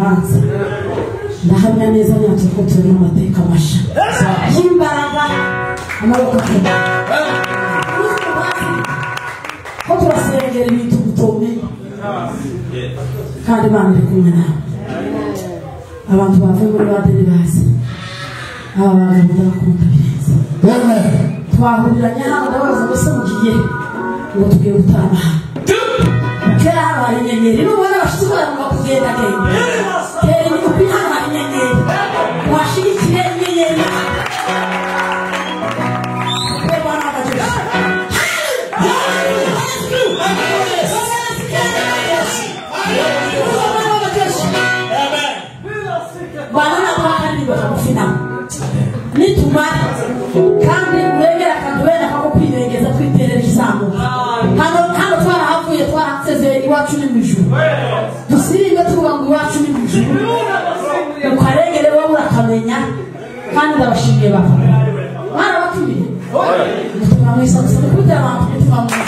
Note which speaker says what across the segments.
Speaker 1: kibanza ndahamya neza nyacyo ko turi mu mateka masha y'imbaraga amaboko akora ko turasengera ibintu gutomenya kandi Imana iri kumwe nawe abantu bavuye muri badeni bazi aba bagabo ndabakunda birenze twahuriranye hano ndabaza mbese mugiye ngo tugiye gutana kera habaye inyenyeri n'ubona abashyitsi baramuka kugenda genda kera inyuguti hano hari inyenyeri washyigikiye inyenyeri banana bakandi bakamufina nitumara kandi urengera akadubera kako kwirengeza twiterera izamuka hano twarahavuye twaratseze iwacu ni mwijuru dusirimbe tuvuga ngo iwacu ni mwijuru ukarengere wowe urakamenya kandi ndabashimiye bapfa mwarabatumire turamwisa gusa kubitera abantu turamwisa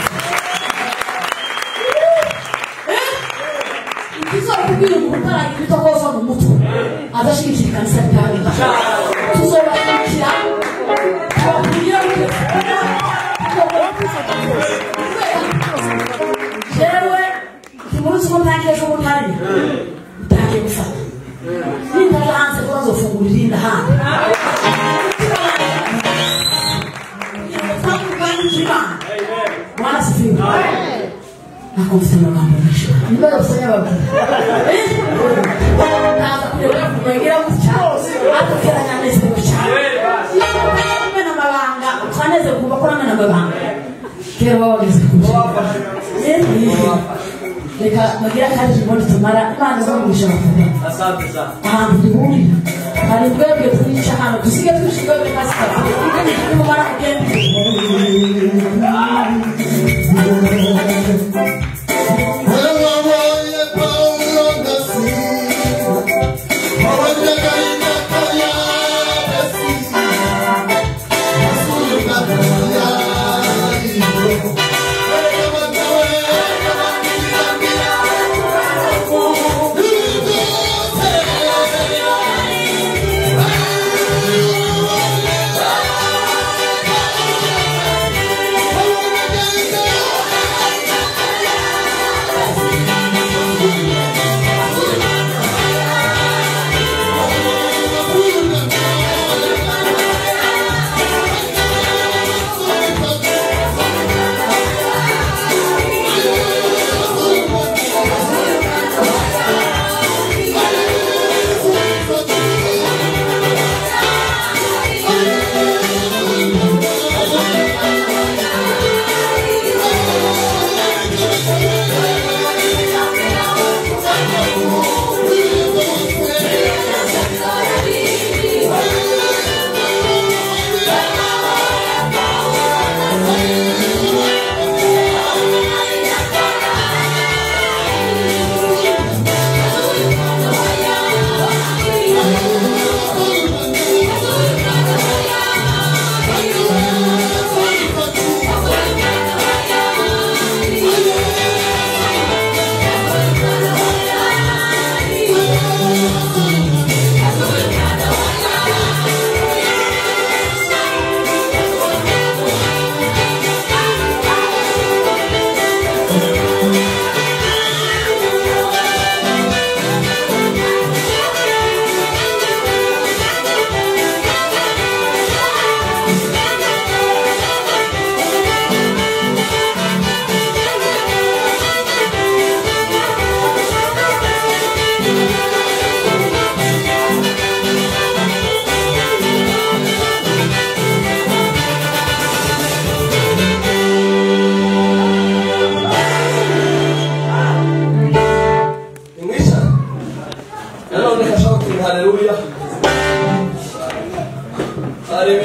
Speaker 1: kubwira umutara ibito koza mu mutwe adashikira kanisa cyane tuzobakira twakugira jewe kimuzi ko ntangiye cyo mutari ntangiye gufata ninda hanze koza fungurira inda handi mwana sifiwe nakomfitana mambo nisho niba usanya babiri naza kureba kugira gucya atukeranya nese gucya mena mabanga twaneze kuba korana na mabanga kero wageze kucya reka bagira kandi muri tumara Imana zo mugisha bakunda asante za duhuri hari twebwe twica hano dusige twishiga bene kasita ibyo mara kugenda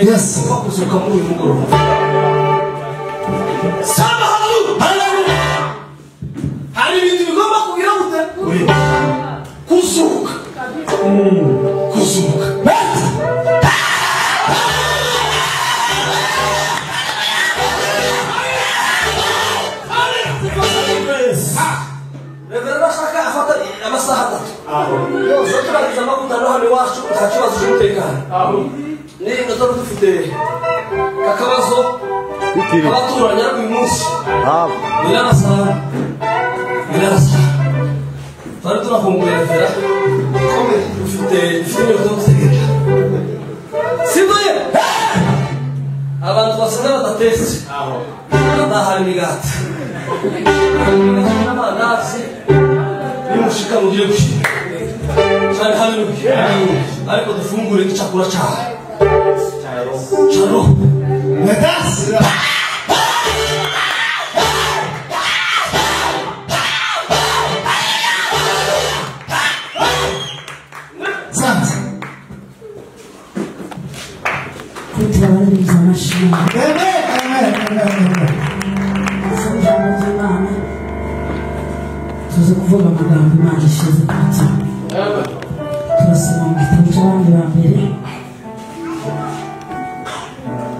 Speaker 2: Yes. Hari ibintu bigomba kugira gute? Kuzuka. Kuzuka. Reverendo Shaka afata amasaha 3. kibazo cy'umutekano niba dufite akabazo abaturanye uyu munsi birabasaba twari turakumbuye fera dufite inyota yo gutegeka sibuye abantu basanga badatetse badahari imigati n'amandazi nimushika mugiye gushika cyane haleluya ariko dufungure icyakura cyawe charo metasi santa
Speaker 1: kutabari zamashima tuze kuvuga amagambo Imana ishize kati turasoma mu gitabo cy'abandi ba mbere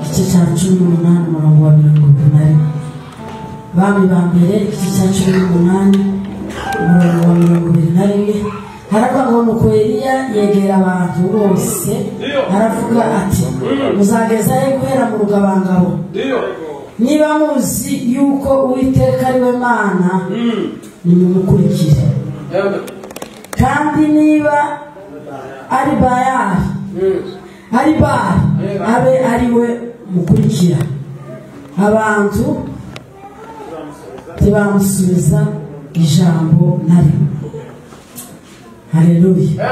Speaker 1: igice cya 18 umurongo wa 21 bami ba mbere igice cya 18 umurongo wa 21 haravuga ngo nuko Eliya yegera abantu bose haravuga ati muzagezayo guhera mu rugabangabo niba muzi yuko Uwiteka ari we Mana nimumukurikire kandi niba ari Bayali abe ari we mukurikira abantu tibamusubiza ijambo nari haleluya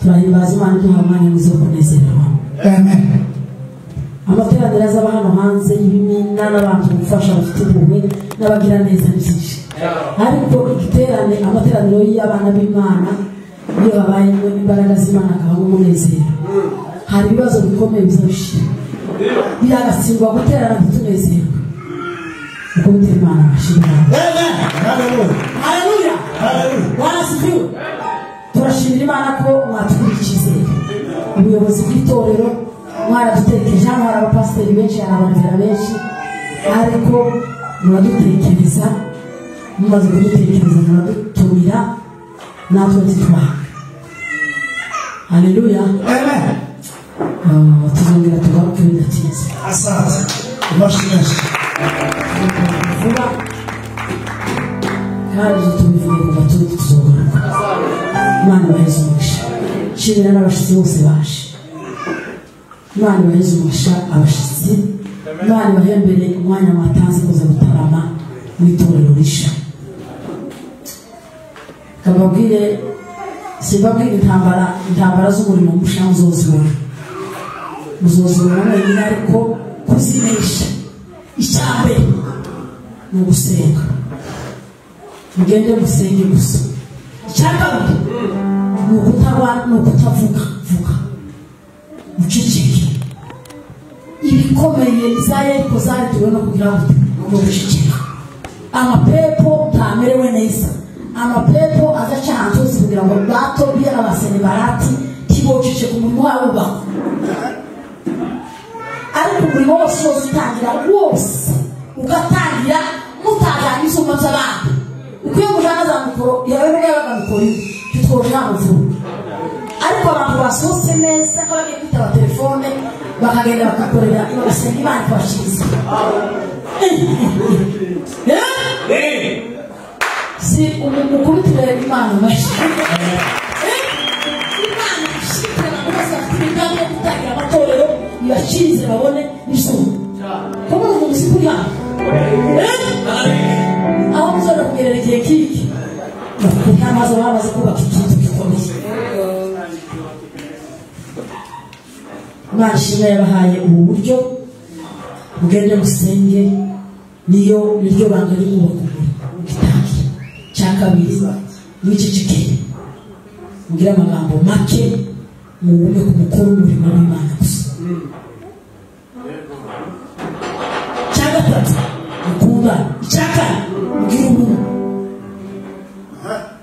Speaker 1: turahimbaza Imana duhamanye muzo kunezerwa
Speaker 2: amen
Speaker 1: amateraniro azaba hano hanze y'ibimina n'abantu gufasha bafite ubuwe n'abagira neza byinshi ariko igiterane amateraniro y'abana b'Imana iyo babaye n'imbaraga z'Imana akabaho umunezero hari ibibazo bikomeye bizabishira biragatsindwa guterana tunezerwa uko bitera Imana ashimira
Speaker 2: amen
Speaker 1: haleluya wanasifiwe turashimira Imana ko mwatugirira icyizere ubuyobozi bw'itorero mwaradutekereje hano hari abapasiteri benshi hari abandera benshi ariko muradutekereza mumaze kudutekereza muradutumira natwe titwaha haleluya
Speaker 2: amen
Speaker 1: tuzongera tugaruke bidatinze
Speaker 2: asante imashinashi
Speaker 1: vuba kandi tubivuge kuva tuzogaruka Imana baheze umugisha shimira n'abashitsi bose baje Imana baheze umugisha abashitsi Imana bahembere umwanya mwatanze kuza gutarama mu itorero risha kababwire sibabwire intambara z'umurimo musha muzozibona wenyine ariko kuzinesha icyambe ni ugusenga mugende musenge gusa icyakabiri ni ukutavuga uceceke ibikomeye za Yeriko zarituwe no kugira ngo uceceke amapepo ntamerewe neza amapepo agaca hanze kugira ngo bato biyana abasenebarati tibocece ku murimo wabo bako ariko umurimo wose utangira wose ugatangira mutagana isoma z'abandi ukwiye kujana za mikoro yawe n'abaga mikoro tutwoja muvuru ariko abantu basose neza kabagiye kwitaba telefone bakagenda bakakorera basenga Imana kwashize si umukubitire Imana mashi Imana ishikira bose afite yo kutagira amatorero yashize babone n'isuku kuko umuntu usiku ya aho muzora kugerera igihe kiki amaze bamaze kubaka ikintu gikomeye Imana yabahaye ubu buryo mugende musenge niryo banga ry'ubaka gitaki cyakabiri n'icicike mugira amagambo make mu bumwe ku mukuru w'umurimo w'Imana gusa cyagatatu mukunda icyakane mugira umuntu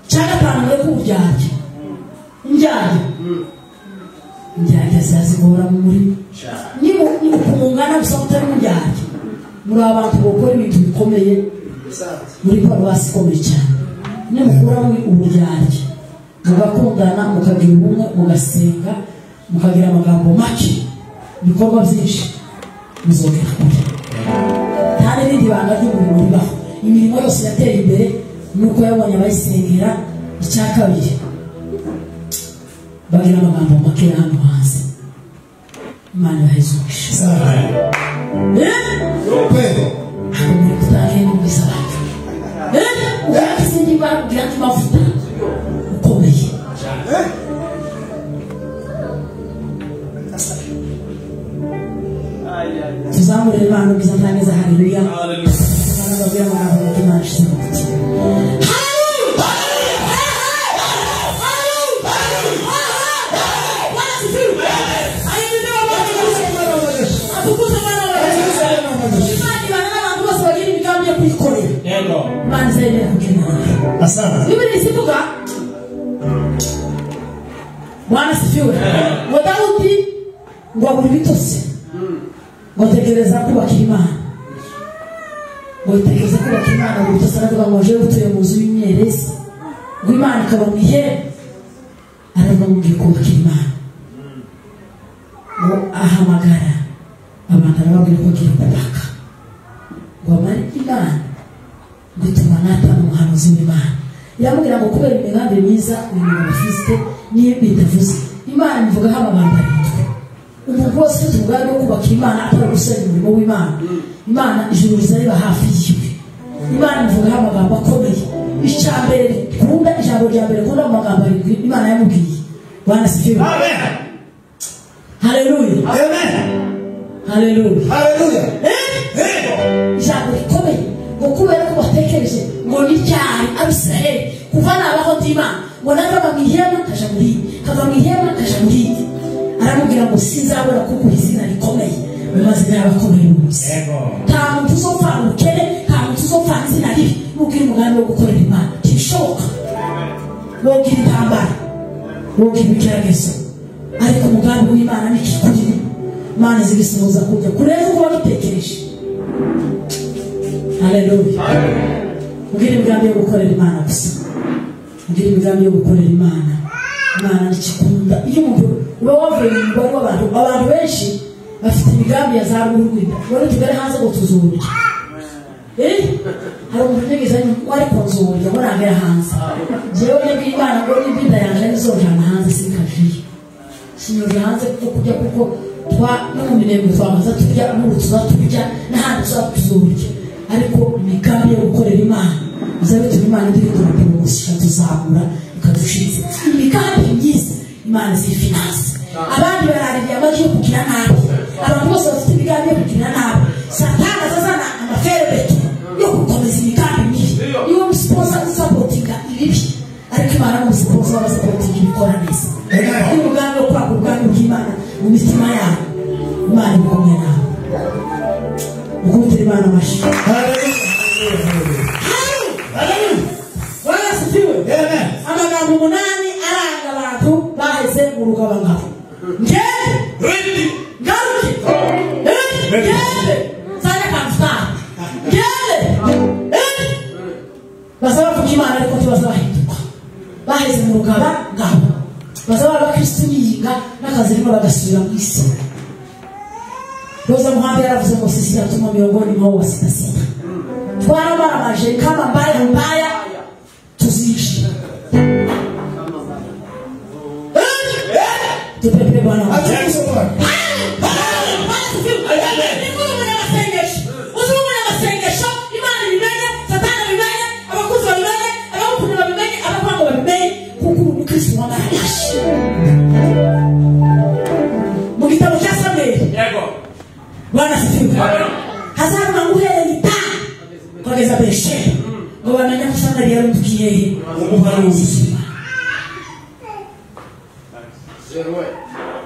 Speaker 1: cyagatanu mure kubyarya indyarya zazigora mu murimo niba kumungana gusa mutari mundyarya muri abantu bakora ibintu bikomeye muri paruwasi ikomeye cyane nimukura muri uburyarya mugakundana mukagira ubumwe mugasenga mukagira amagambo make ibikorwa byinshi muzogera kure nta n'ibindi banga ry'umurimo ribaho imirimo yose yatera imbere nuko yabonye abayisengera icya kabiri bagira amagambo make hano hanze Imana ibahezeshe muri kutagenda ubwiza abantu ubwakise niba bwirati mafuta ukomeye tuzamurire Imana ubwiza ntangiza haleluya babwira amagambo make Imana ishize mu mutima
Speaker 2: Asante.
Speaker 1: Biblia isifuka Bwana sifiwe. Daudi ngo aburi bitose ngo tegereza kuba Imana ngo tegereza kuba Imana ngo bitose aravuga ngo je utuye mu nzu y'imyerezi ngo Imana ikaba mu ihema aravuga ngo ngiye kuba Imana ngo ahamagara abantu arababwira ko agiye kubaka ngo amare Imana gutuma Natani umuhanuzi w'Imana yamubwira ngo kubera imigambi myiza ibintu bafite niyo bitavuze Imana ivugaho amagambo arindwi umuntu wese ufite umugambi wo kubaka Imana atari gusenya umurimo w'Imana Imana ijuru rizariba hafi yiwe Imana ivugaho amagambo akomeye icyambere kunda ijambo rya mbere kunda amagambo arindwi Imana yamubwiye Bwana sifiwe
Speaker 2: Amen.
Speaker 1: Haleluya
Speaker 2: Amen.
Speaker 1: Haleluya
Speaker 2: Haleluya.
Speaker 1: ijambo rikomeye ngo kubera ko batekereje ngo ni cyari Abisirayeli kuva nabaho nd'Imana ngo nakava mu ihema kaja muri kava mu ihema kaja muri aramubwira ngo sinzabura kuko izina rikomeye mu mazina y'abakomeye bose nta muntu uzopfa ukene nta muntu uzopfa izina ribi n'ubwira umugambi wo gukorera Imana ntibishoboka wogira intambara wogira ibigeragezo ariko umugambi w'Imana ni ikikuri Imana zibisohoza kujya kureza uko wabitekereje Haleluya. Mugira imigambi yo gukorera Imana gusa. Mugira imigambi yo gukorera Imana. Imana nikikunda. Iyo umuntu uba wavuye mu mubare w'abantu benshi bafite imigambi ya za rw'urwida. Wari tugere hanze ngo tuzurire. Hari umuntu nigeze wari konzurira ngo nagera hanze. Jewe nibwo Imana ngo n'ibinda yanje nizojana hanze sikajiye. Sinyoje hanze kujya kuko no mu minembwe twamaze turya n'ubu tuzatujya n'ahandi tuzatuzurira. Ariko imigambi yo gukorera Imana uzabe turi Imana ndi mu gushika tuzamura ikadushitse imigambi myiza Imana zifinance abandi barariye amaji yo kugira nabi abantu bose bafite imigambi yo kugira nabi Satani azazana amaferebeto yo gukomeza imigambi mibi niwo sponsor supportinga ibibi ariko Imana mu sponsor wa supportinga ibikora neza umugambi wo kwaka ubwami bw'Imana mu mitima yabo Imana ikomeye nawe Ukutira Imana mashi. Haleluya. Bwana sifiwe.
Speaker 2: Amen.
Speaker 1: Amagambo 8 aranga abantu baheze mu rugabangabo. Ngende. Garuki. Ngende. Sana kamsta. Ngende. Basaba kukimana ariko tubasaba hinduka. Baheze mu rugabangabo. Basaba abakristo yiga n'akazirimo bagasubira mu isi. Roza Muhambi yaravuze ngo sisi yatuma miongoni mwa wasitasita. Twarabara maje kama mbaya tuzishi. Tupepe Bwana.
Speaker 2: Acha Bwana.
Speaker 1: Bwana sifiwe. Hazana manguhere ni ta. Kogeza beshe. Ngo bamenya kusanga rero tukiye. Umuhanuzi.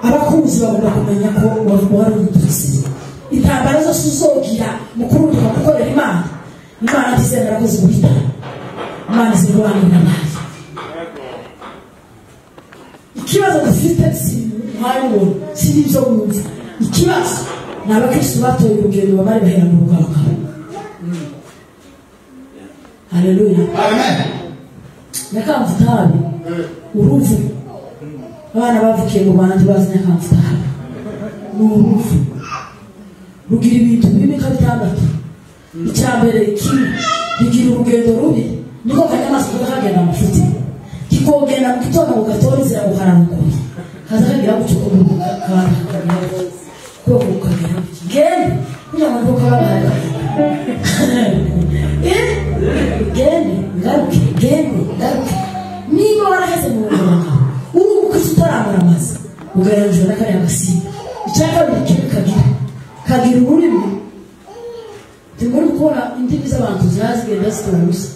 Speaker 1: Abakuzi bagomba kumenya ko wari umututsi. Intambara zose uzogira mukuru tukakorera Imana. Imana tizera ko zibita. Imana zirwana n'abandi. Ikibazo dufite si hayo si ibyo wumva. Ikibazo n'abakristo batoye urugendo babari bahera mu rugamba. Haleluya.
Speaker 2: Amen.
Speaker 1: Nakamvutabi uruvu abana bavukiye mu Rwanda bazi Nyakamfutara ni uruvu rugira ibintu bibi bitandatu. Icyambere kimwe bigira urugendo rubi niko kanyamaswa kagenda amafuti kikogenda mu gitondo mu gatondo zira guharanukura kazagira gucukuruka ko kugera gende kugira ngo kabara gende niba waraheze mu Rwanda uri ukitaramara amazi ugaranje na kare agasi icyaka bikikagira kagira ururimi tumuri gukora indimi z'abantu zazigenda zitumusa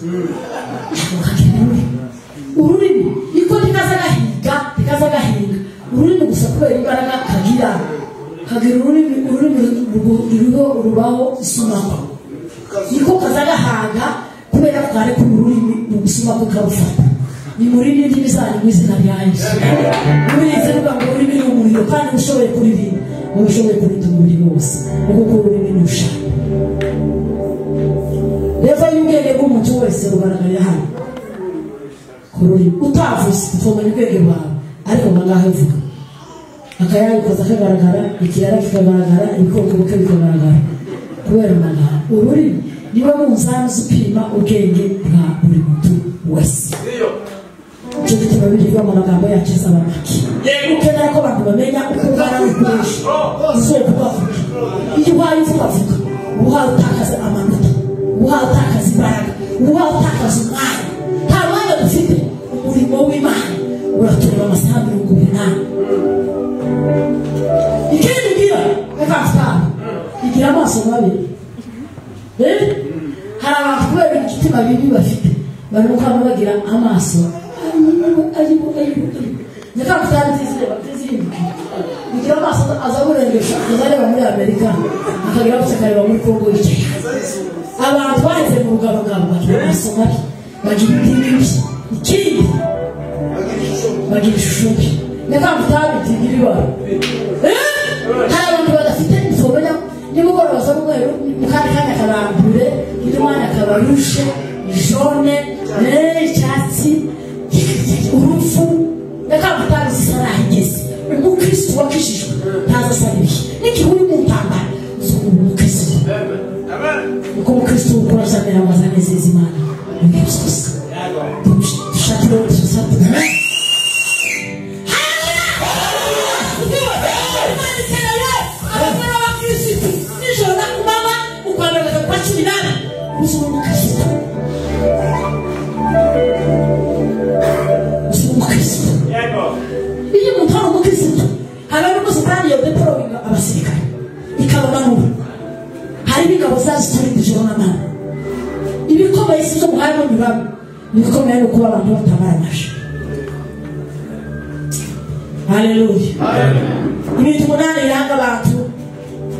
Speaker 1: kagira ururimi iko tikazagahinga ururimi gusa kubera imbaraga kagira ururimi rubaho isumako niko kazagahanga kubera kare ku ururimi mu gusumako karufata ni muri ndimi zanyu mu izina rya Yesu murize ruga ngo ururimi ni umuriro kandi ushoboye kuririmba ushoboye kurinda umuriro wose kuko ururimi ni ushaka reva y'ubwenge bw'umuntu wese rugaragarira hano kururi utavuze ufomanya ubwenge bwawe ariko ngaho uvuga akayabikoza kagaragara ikirara kikagaragara ibikoko buke bikagaragara kubera amagambo ururimi niba munzana zipima ubwenge bwa buri muntu wese icyo gituma birirwa mu magambo yacu z'abamaki ukenera ko abantu bamenya uko ungana n'ukoresha uzoye kubavuga iyo uhaye uvuga uhaye utakaza amanota uhaye utakaza imbaraga uhaye utakaza umwanya nta mwanya dufite umurimo w'Imana uratureba amasaha 28 ikindi gira Nyakamfutara igira amaso mabi hari abantu kubera imitima bibi bafite barimo kwama bagira amaso Nyakamfutara tizireba igira amaso azaburengesha azareba muri Amerika akagira gusekareba muri Kongo yicaye abantu baheze mu rugabagabo bagira amaso mabi bagira ibindi ikindi bagira ishusho mbi Nyakamfutara tigira ibara hari abantu badafite ifomenya nimugoroba zo mweru mukandi kanya karambure indi mwanya kabarushe jone icyatsi urupfu Nyakamfutara zisarahigeze umukristo wakishijwe ntazasaribiye n'ikihuri mu ntambara umukristo uko umukristo ukora samira amazanezeza Imana n'ibyosa dushakire dusatu abasirikare ikabamanura hari bigabo zaziturinde ijoro n'amana ibikomeye sizo muhaye munyuramo ibikomeye no kuba abantu batamaramaje haleluya ibintu umunani biranga abantu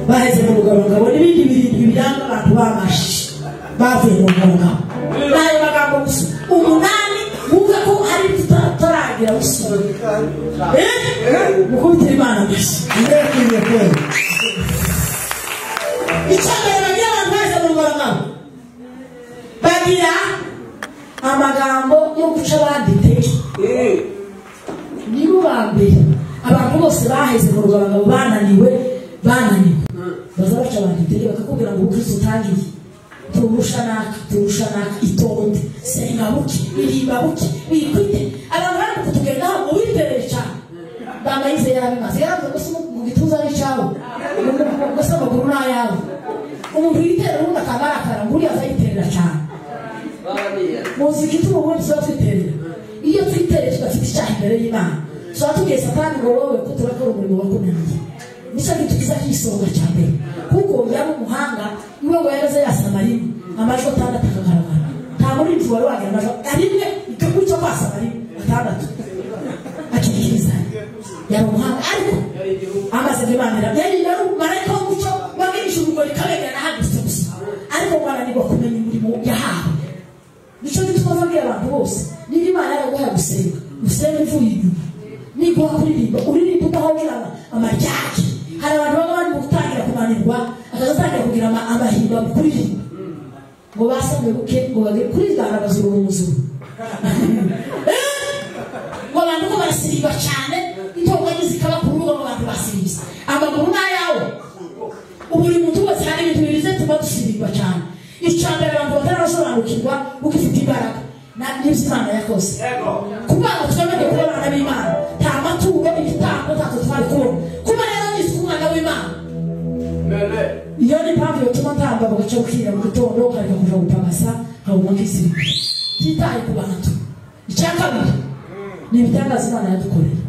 Speaker 1: baheze mu rugabangabo n'ibindi birindwi biranga abantu bamashe bavuye mu rugabangabo n'ayo magambo gusa umunani wumve ko hari tutaragira gusa mukubitira Imana gusa ndekwiye kwera icyambere bagira abantu baheze mu rugabangabo bagira amagambo yo guca abandi iteke nibo bambere abantu bose baheze mu rugabangabo bananiwe baza baca abantu iteke bakakubwira ngo ubukristo utangiye turusha itonde senga buke iriba buke bikwite abantu bari kutugendaho mu wibereye cyane bamayize yarabimaze yaravuze gusa mu gituza ari cyawe gusa amaguru ni ayawe umuntu yitera ubundi akabarakara ngo uriya azayiterera cyane muzi igituma ubundi tuba twiterera iyo twitereye tudafite icyaha imbere y'Imana tuba tubwiye Satani ngo wowe ko turakora umurimo wakunaniye nicyo gitukiza cy'isonga cya mbere kuko yari umuhanga niwe ngo yaraze yasamariye amajwi 6 akagaragara nta muri mvu wari wagira amajwi arimwe ikaguca kwasamariye 6 akikiriza yari umuhanga ariko amaze gumanira yari marayika w'umucyo wagirisha urugori kabegera hagise gusa ariko mwananirwa kumenya umurimo yahawe nicyo gituma babwira abantu bose niba Imana yaraguhaye gusenga usenge uvuye inyuma niguha kuririmba uririmba udahawira amaryaki hari abantu baba bari gutangira kunanirwa akazatangira kugira amahimba mu kuririmba ngo basamwe buke ngo bagere kuri zana bazuru umuzuru bagasiriba cyane intongo zikaba ku rugo mu bantu basiriza amaguru n'ayawo buri muntu wese hari ibintu bibize tuba dusiriba cyane icambere abantu batarasobanukirwa ugifite imbaraga n'Imana yakoze kuba ngo twemere kuba abana b'Imana nta maturo igitambo ntabwo twari kubona kuba rero nitwa umwana w'Imana iyo ni mpamvu yotuma ntamba bagaca bukira mu gitondo ukareka kuja gupagasa nkabona nk'isiriba titaye ku bantu icya kabiri ni ibitangaza Imana yadukorera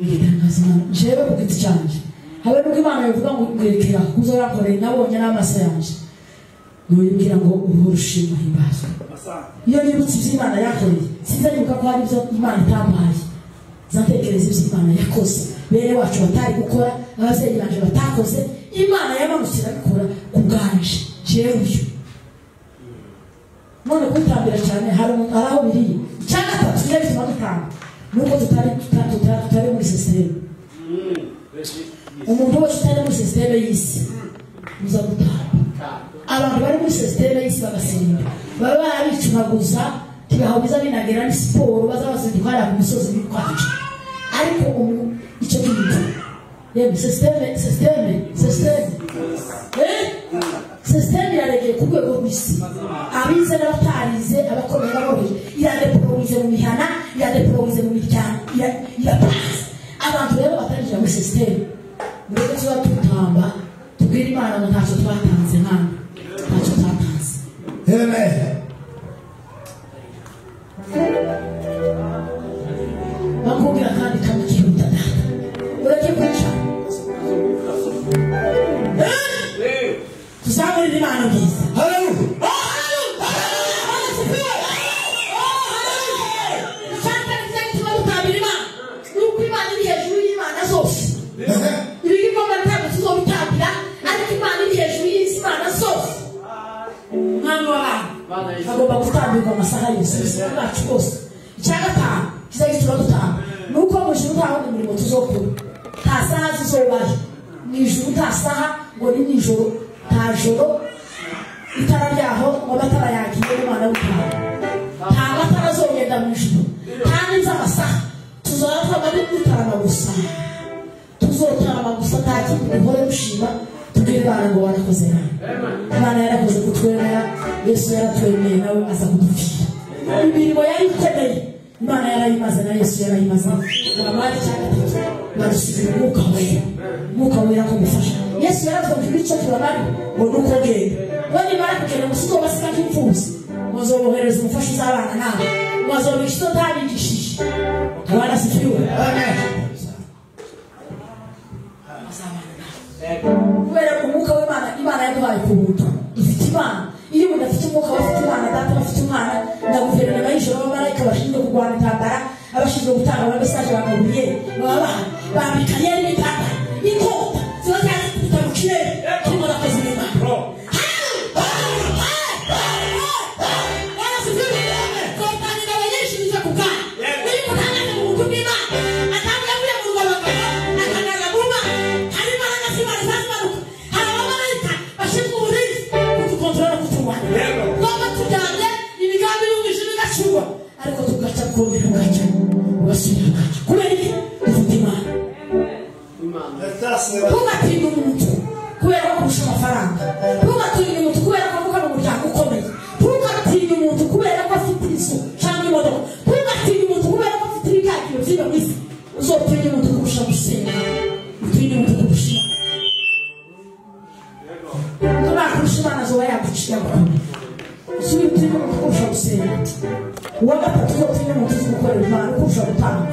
Speaker 1: ibitangaza Imana jewe ku giti cyanjye habe n'ubwo Imana bivuga ngo ngwerekera kuzo yakoreye nabonye n'amaso yanjye nuyibwira ngo uhora ushima himbazwe iyo nibutse ibyo Imana yakoreye sinzanibuka ko hari ibyo Imana itampaye zatekereza ibyo Imana yakoze bene wacu batari gukora ababyeyi banje batakoze Imana yamanukira bikora ku bwanje jewe uyu none kutambira cyane hari aho biriye cyangwa gatatu rero bituma dutanga nuko tutari muri sisiteme umuntu wese utari muri sisiteme y'isi uza gutanga abantu bari muri sisiteme y'isi bagasimba baba barabicunaguza tibahabuza binagera ni siporo bazabazindukara ku misozi bitwaje ariko icyo kintu yewe sisiteme yaregeye ku rwego rw'isi abize n'abatarize abakomeye n'aboroheje iradeporowize mu mihana iradeporowize mu miryango irapaza abantu rero batangira muri sisiteme mbere tuba tutamba tubwira Imana ngo ntacyo twatanze hano ntacyo twatanze bakubwira kandi kamwe kihuta data ureke kwicara tuzamurira Imana bwiza agomba gutambirwa amasaha yose ubuzima bwacu bwose icya gatanu kizajya tuba dutanga ni uko mu ijuru nta wundi murimo tuzokora nta saha zizobayo mu ijuru nta saha ngo ni nijoro nta joro itara ryaho ngo amatara yagiye n'umwana w'itaha nta matara azogenda mu ijuru nta n'inzu amasaha tuzora twaba dutarama gusa tuzotarama gusa nta kindi duhore dushima tubwire Imana ngo warakoze nawe Imana yarakoze kutwemera Yesu yaratwemeye nawe aza kudupfira imirimo yari ikomeye Imana yarayimaze na Yesu yarayimaze abari cyane badusigira umwuka wera kumufasha Yesu yaravuze ngo icyo tubabari ngo nuko genda wani mara kugenda musuko basika k'imfuzi muzobohereza umufasha uzabana nawe muzobisho ntabigishije abana sifiwe kubera umwuka w'Imana Imana yaduhaye ku buntu dufite Imana iyo umuntu afite umwuka bafite Imana data bafite umwana na guverinoma y'ijoro abamarayika bashinzwe kurwanya intambara abashinzwe gutanga amamesaje bamubwiye baba bambikanye n'itaka inkota ziba zifite mu kirere kirimo abakozi b'Imana ariko tugaca kubera ugaca ugasubira kubera iki dufite Imana ntugatinda umuntu kubera ko kurusha amafaranga ntugatinda umuntu kubera ko avuka mu muryango ukomeye ntugatinda umuntu kubera ko afite inzu cyangwa imodoka ntugatinda umuntu kubera ko afite ibikakiro by'iyo misi uzotinda umuntu kurusha gusenga utinda umuntu kurusha ntunakurusha Imana zoba yaguciye abakomeye usubira utinda umuntu kurusha gusenga uwa gatatu ko tunyuma tuzi gukorera Imana kurusha gutanga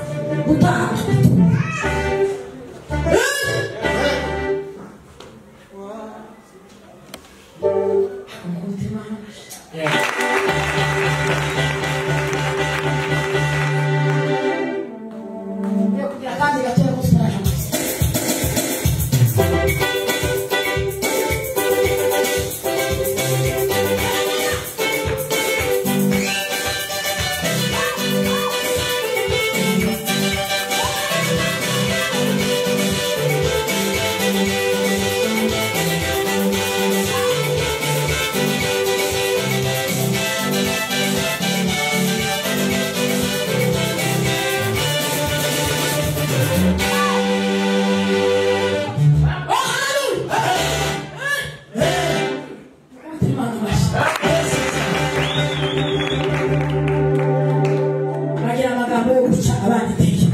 Speaker 1: guca abandi iteke.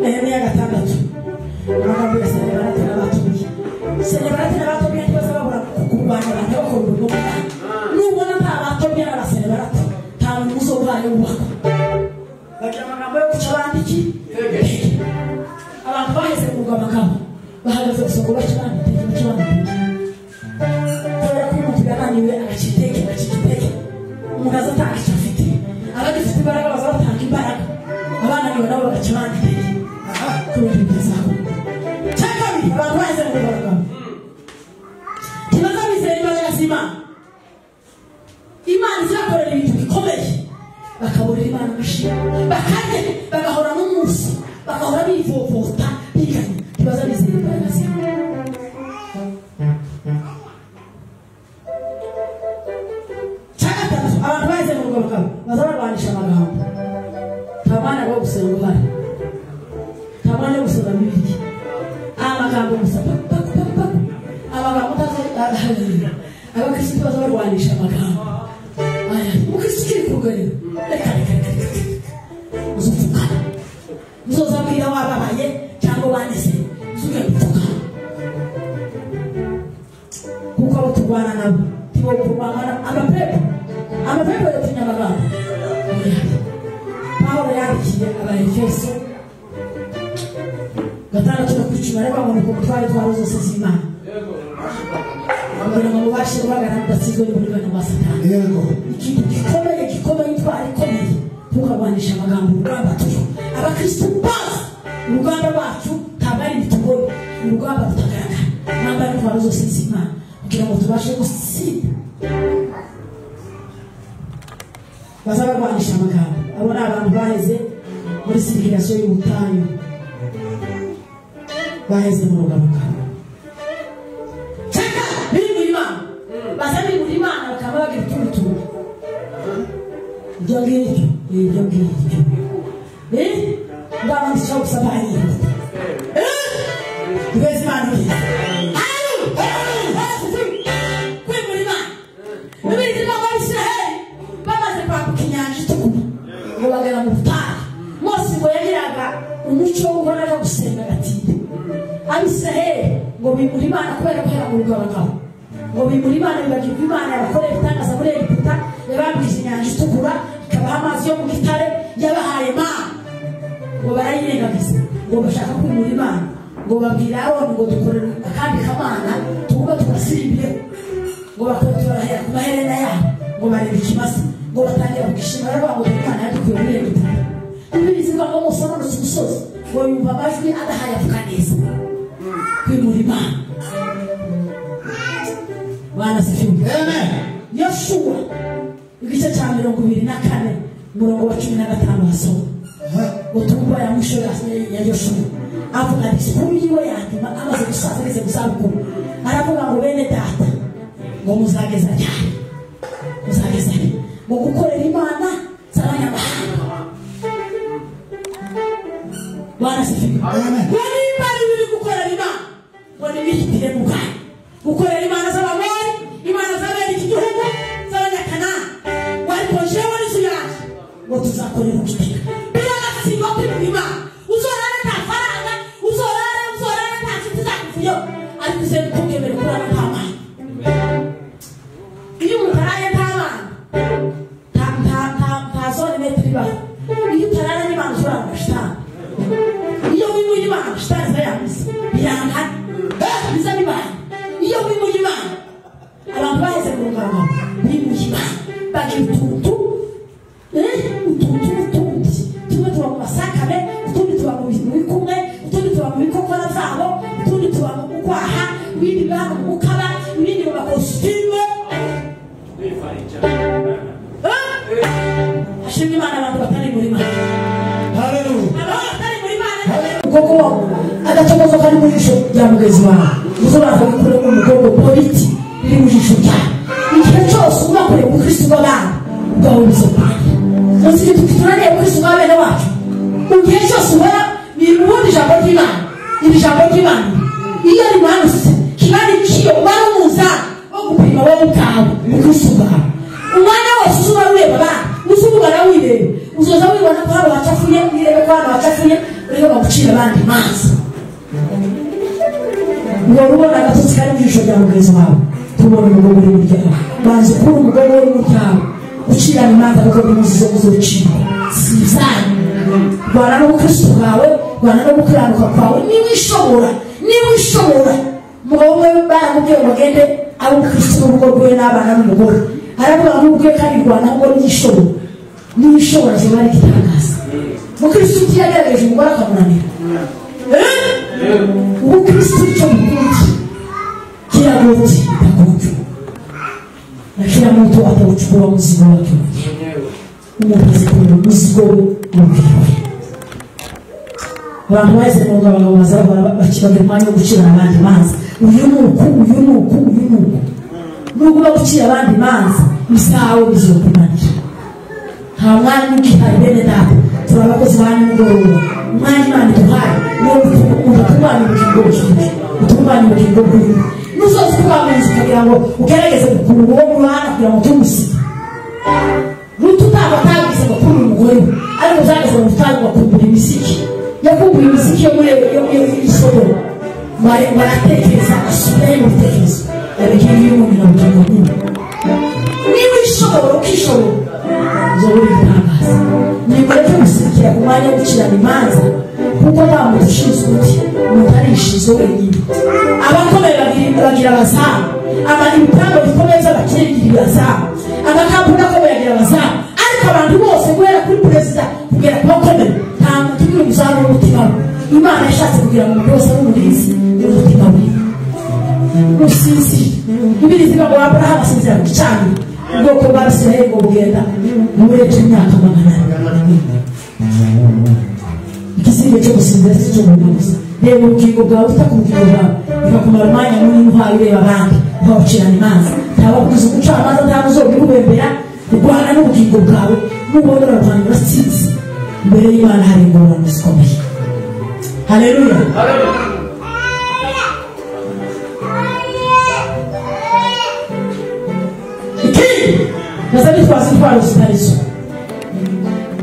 Speaker 1: Nehemiya 6 amagambo ya Senebalati n'abatuye. Senebalati n'abatuye ntibaza babura kurwanya abantu bakora urugo rw'Imana. Nubona nta batuye n'abasenebalati nta muzo wayo wubaka. Bagira amagambo yo guca abandi iteke. Abantu baheze kurwa amagambo bahagaze gusonga baca abandi iteke. Kubera ko umuntu yananiwe agaciteke umuntu azatanga icyo afite. Abagifite imbaraga bazatanga imbaraga, abananiwe nabo bagaca abandi iteke. Kubera ibyo zabo cyangwa abantu baheze mu bagabo kibaza bizera imbaraga z'Imana. Imana izakorera ibintu bikomeye bakaburira Imana amashimwe bakarye bagahora n'umunsi bagahora bivovota biganye. Kibaza bizera imbaraga z'Imana. Abantu baheze mu bagabo bazarwanisha amagambo. Nta mwana wo gusenga uhari, nta mwana wo gusenga Bibiliya. Amagambo gusa amagambo utazi abakristo bazarwanisha amagambo. Umukristo ukiri kugarira reka uzuvuga uzozabwira wababaye cyangwa wanese uzuge gupfuka kuko abo turwana nabo tibo kurwana amapepo yatinya amagambo. Pawulo yandikiye Abaefeso 6:10 ariko ngo nuko twari twarozose z'Imana ngo mubashe guhagarara mudatsizwe n'uburiganya bwa Satani. Ikintu gikomeye twari komeye tukarwanisha amagambo. Urugamba turiho abakristo baza urugamba rwacu ntabwo ari ibitugore, urugamba rutagaragara nambara intwaro zose z'Imana kugira ngo tubashe gutsinda. Bazabarwanisha amagambo. Abo ni abantu baheze muri sirikirasiyo y'ubutayu, baheze mu rugamba cyangwa biri muri Imana. Baza biri muri Imana bakaba bagira utundi tuntu ibyo ngibyo ngaba ndishaka gusaba hariya twese Imana ngo bagera mu butayu. Mose ngo yagiraga umuco ubona no gusenga gatinde. Abisiraheli ngo bimura Imana kubera ko yari mu rugabagabo, ngo bimura Imana bibagirwa Imana yabakoreye ibitangaza muri Egiputa, yababwije inyanja itukura ikabaha amazi yo mu gitare yabahaye Mana, ngo barayirengagiza ngo bashaka kwimura Imana, ngo babwira Aroni ngo dukorere akandi kamana tuvuga tugasirimbire, ngo bakora turahera ku maherena yabo, ngo barebe ikimasa, ngo batangira kwishima rero ngo Imana yadukuye muri Egiputa. Bibiliya ivuga ngo Mose amanutse umusozi ngo yumva amajwi adahaye avuga neza kwimura Imana. Bwana sifiwe. Amen. Yoshua igice cya 24 umurongo wa 15 hasoma utumva ya mwisho ya Yoshua avuga ati siku yiwe yatima amaze gusaza ageze mu zabukuru aravuga ngo bene data ngo muzageza cyane mu gukorera Imana z'abanyamahanga. Bwana sifiwe. Amen. Wari Imana iri gukorera Imana ngo nibihitire mu bwayo gukorera Imana z'abamori, Imana z'abera iki gihugu z'abanyakanani. Wari konjewe n'inzu yacu ngo tuzakorera ukiteka biragasigwa kwimura Imana. Uzorane nta faranga, uzorane nta nshuti zakuvuyo, ariko uze tukemere kurana nta Mana. Iyo umuntu araye nta Mana ntazone metero ibaho. Iyo utarara n'Imana uzorana na shitani. Iyo wimuye Imana shitani zayamisa birangana biza bibaye. Iyo wimuye Imana abantu baheze mu rugamba bimuye Imana bagira utuntu tumwe tuba mu masakame, utundi tuba mu bikumwe, utundi tuba mu bikokora zabo, utundi tuba mu kwaha, ibindi biba mu mukaba, ibindi mu makositime. Hashimwe Imana abantu batari muri Imana. Haleluya. Abantu batari muri Imana kuko agacokozo kari mu jisho rya mugenzi wawe uzobaza gukora mu mugongo politi iri mu jisho ryawe. Igihe cyose ubakoreye umukristo w'abana ubwawe bizopana. Nzi tukiturane umukristo w'abana wacu. Igihe cyose ubona bimubundi ijambo ry'Imana, iri jambo ry'Imana iyo rimanutse kibari kiyo bari umuza wo gupima wowe ubwawe umukristo wawe. Umwana wose uba ureba abana uzuba nawe wireba uzoza wibona ko hano hacafuye nirebe ko hano hacafuye uriko bagucira abandi imanza ngo rubona agatotsi kari mu jisho rya mugenzi wawe tubona umugabo uri muryawe banze kubona umugabo uri muryawe ucirana imanza kuko bimuzizo uzocirwa si ibyanyu rwana n'ubukristo bwawe rwana no gukiranuka kwawe niba ishobora umugabo umwe baramubwiye ngo agende abe umukristo n'urugo rwe n'abana n'umugore aravuga ngo ubwe kandi rwana ngo n'ishobora ziba ari igitangaza umukristo utiyagerageje umugore akamunanira ubukristo icyo mukunzi kiragoti bitakunze na kila mtu atauchukua mzigo wake umuzigo w'ubwiwe abantu wese n'ubwo abagabo bazaba bakibaga umwanya wo gucira abandi imanza uyu nuko nubwo bagucira abandi imanza bisawe bizokumanira nta mwanya ugihari bene data turi abakozi ba nimugoroba umwanya imana iduhaye niwo utunganya ubugingo bwiwe utunganya ubugingo bwiwe nuzoza ukamenza ukagira ngo ugerageze gukurura uwo mwana kugira ngo tumusige rututabatangiza ngo kuri umugore we ariko uzageze mu butayu ugakumbura imisiki yakumbuye imisiki yo muri Sodoma baratekereza asubirayo mu bitekerezo yabigiye y'umuntu na bugingo bwiwe niba ishobora ukishobora uzobura ibitangaza nimureke gusikira ku mwanya wo gucirana imanza kuko nta muntu ushinzwe uti umuntu arishize wenyine abakomeye bagira abazamu ibitambo bikomeye by'abakirigirira abazamu amakampuni akomeye agira abazamu ariko abantu bose guhera kuri perezida kugera ku bakomeye nta muntu ugira umuzamu w'umutima we imana yashatse kugira ngo umuntu wese n'umurinzi w'umutima we usinzire ibiri ziba ngo Aburahamu asinzira ku gicaniro ubwoko bw'Abisirayeli ngo bugenda burenze imyaka 100 igisinge cyo gusinzira si cyo gusa reba ubugingo bwawe utakubugingo bwawe bikakumara umwanya munini uhaye ureba abandi ukawucirana imanza ntabakugize umucamanza ntabwo uzobikubembera urwana n'ubugingo bwawe n'ubona urarwanya urasize imbere y'Imana hari ingorane zikomeye haleluya bazabitwaza intwaro zitarizo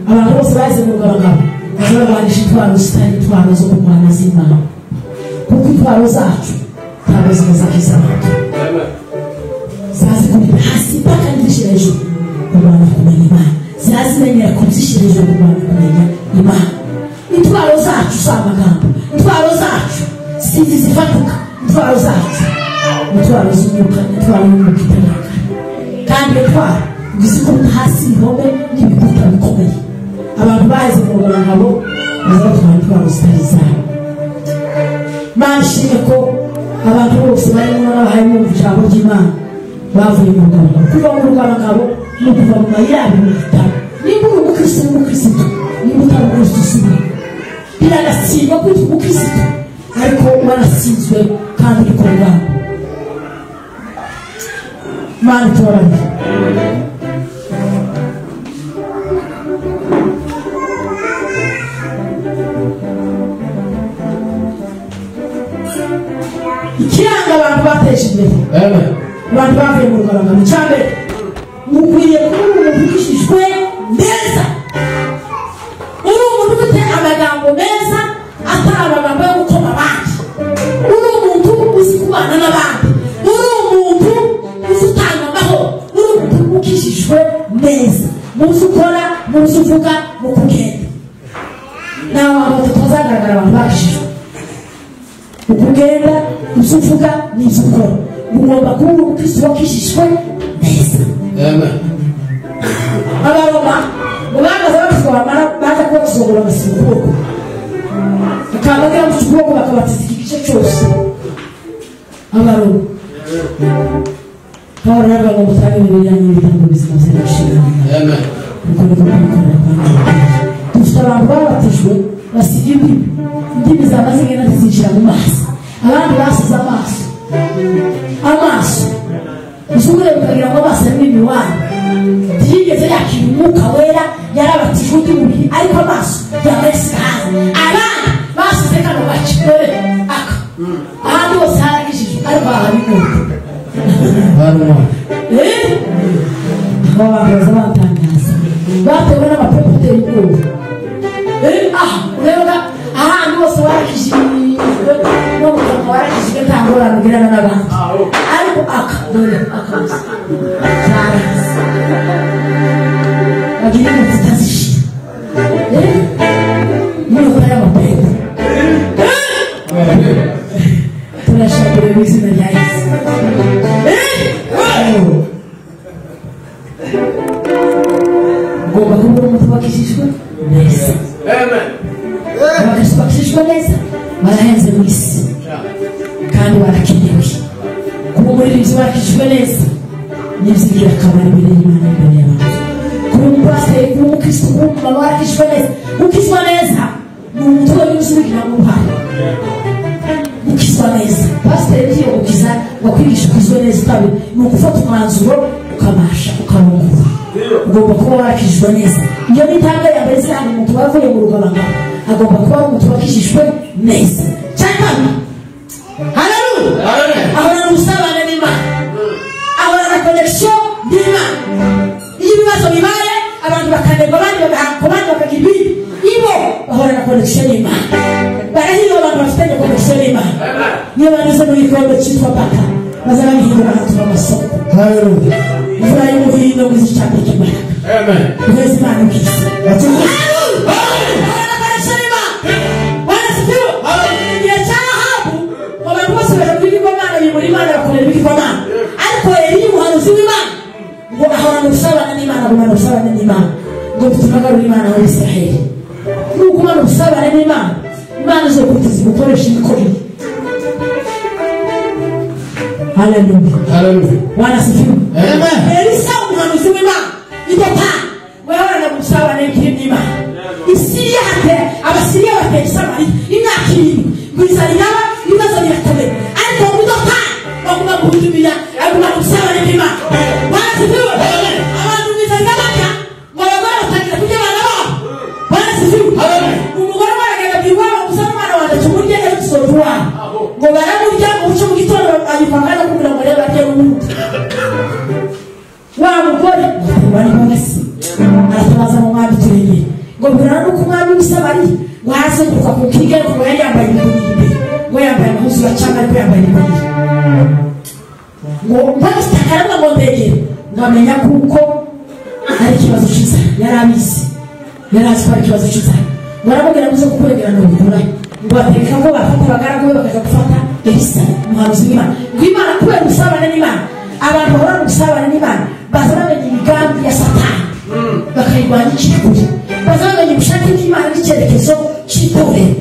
Speaker 1: abantu bose bahize mu rwabagabo bazabandisha intwaro zitari intwaro zo kurwana z'Imana kuko intwaro zacu ntabwo zimaze abantu zazikubita hasi mpaka nizishyira hejuru kurwana kumenya Imana zazimenyera kuzishyira hejuru kurwana kumenya Imana intwaro zacu si amagambo intwaro zacu si zifatuka intwaro zacu intwaro z'umwuka intwaro y'umwuka itangaje kandi intwaro gizikubita hasi ihome n'ibikuta bikomeye abantu bahize mu rwabagabo bazatwara intwaro zitari zabo mashimye ko abantu bose barimo n'abahaye mu ijambo ry'Imana bavuye mu rwabagabo kuva mu rwabagabo no kuva mu mayirabi mu bitaro nimba uri umukristo n'umukristo nimba utari umukristo usigaye biragatsindwa kwitwa umukristo ariko warasinzwe kandi uri ku rugamba Imana itoranye ikiranga abantu bateje imbere abantu bavuye mu rwabagabo cyambere mukwiriye kuba umuntu uvugishijwe neza uri umuntu ufite amagambo meza atari amagambo yo gukoma abandi uri umuntu uzi kubana n'abandi uri umuntu uzi utanga amahoro uri umuntu uvugishijwe neza muzi ukora muzi uvuga mu kugenda nawe abantu tutazagaragara abantu bakishijwe ukugenda ibyo uvuga n'ibyo ukora ugomba kuba uri umukristo wakishijwe neza abaroma ngo bamaze bafite bamara baza kuba basogora bagasiga ukuboko bakaba bagira bafite ukuboko bakabatiza igice cyose abaroma Pawulo aravuga ngo mutange imibiri yanyu ibitambo bizima by'agaciro kuko niko kubikorera dufite abantu babatijwe basiga indimi zamaze ngenda zizinjira mu maso abandi basize amaso usubire ukagira ngo amaso arimo imiwani ntiyigeze yakira umwuka wera yarabatijwe by'umubiri ariko amaso yamesiga hanze abandi basize kano gace dore aka ahandi hose haragishijwe ariko ahari n'ubu aba bantu baza batangaza batewe n'amapepo utera ubwoba ureba ahantu hose warakishijwe no mu kanwa warakishijwe nta ngorane ugirana n'abantu ariko dore akazi zarazi bagira intoki zitazishira n'imihora y'amapera turashakira mu izina rya Yesu ugomba kuba umuntu wakishijwe neza bakishijwe neza barahenze mu isi kandi barakenewe kuba umuririmbyi wakishijwe neza n'ibyigira akamaro imbere y'Imana imbere y'abantu kuba umupasiteri kuba umukristo kuba umumama wakishijwe neza ukizwa neza ni umutwe w'ibisubikiramo uruhare ukizwa neza pasiteri iyo ukiza wakwigisha ukizwe neza utabi ni ugufata umwanzuro ukabasha ukarongora ugomba kuba wakishijwe neza iyo ni intambwe ya mbere cyane umuntu wavuye mu rugabangabo agomba kuba ari umuntu wakishijwe neza cyane haleluya ahorana ubusabane n'Imana ahorana connection n'Imana iyo ibibazo bibaye abantu bakanegwa abandi bagahanka abandi bakagira ibindi ibo bahorana connection n'Imana barahiye abantu bafitanye connection n'Imana niyo banyuze mu gikombe cyitwa paka baza babihindura ahantu b'amasoko haleluya imvura y'umuhindo ngo izicambe cy'imbaraga amen mwese Imana ukisi Imana yakorera ibigirwamana ariko Eliya umuhanuzi w'Imana ngo ahorana ubusabane n'Imana agumana ubusabane n'Imana ngo bituma agarura Imana muri Israheli nugumana ubusabane n'Imana Imana izokutiza gukoresha ibikorwa haleluya wanasifiwe amen Elisa umuhanuzi w'Imana idota wahorana ubusabane n'Imana Isiriya hate abasiriya bateye Samariya imyaka 7 gwizarira ibibazo birakomeye ariko idota baguma guhindura aguma gusabana n'Imana wanasifiwe abantu bizarira baka ngo abagore batangira kujya abana babo wanasifiwe umugore baragenda biwabo gusaba umwana wanjye tumurye episode 1 ngo baramurya ubuce mu gitondo ayipangana kugira ngo reba rye umuntu wa mugore bari bose aratabaza mu mwami turenge ngo birana no kumwami w'Isabari waze kuva ku kigero ngo yambaye ibintu ngo yambaye impuzu ya cyangwa ariko yambaye ibintu ngo bamustakara ngo mbege ngamenya kuko ari kibazo cyiza yarabizi yarazi ko ari kibazo cyiza baramubwira ngo kukuregera no gukora ngo bateka ngo bafata bagaragu bakaza gufata Elisa umuhanuzi w'Imana ngo Imana kubera gusabana n'Imana abantu bahora gusabana n'Imana bazabamenye imigambi ya Satani bakayirwanya ikikuri bazabamenye ubushake bw'Imana n'icyerekezo cy'itorero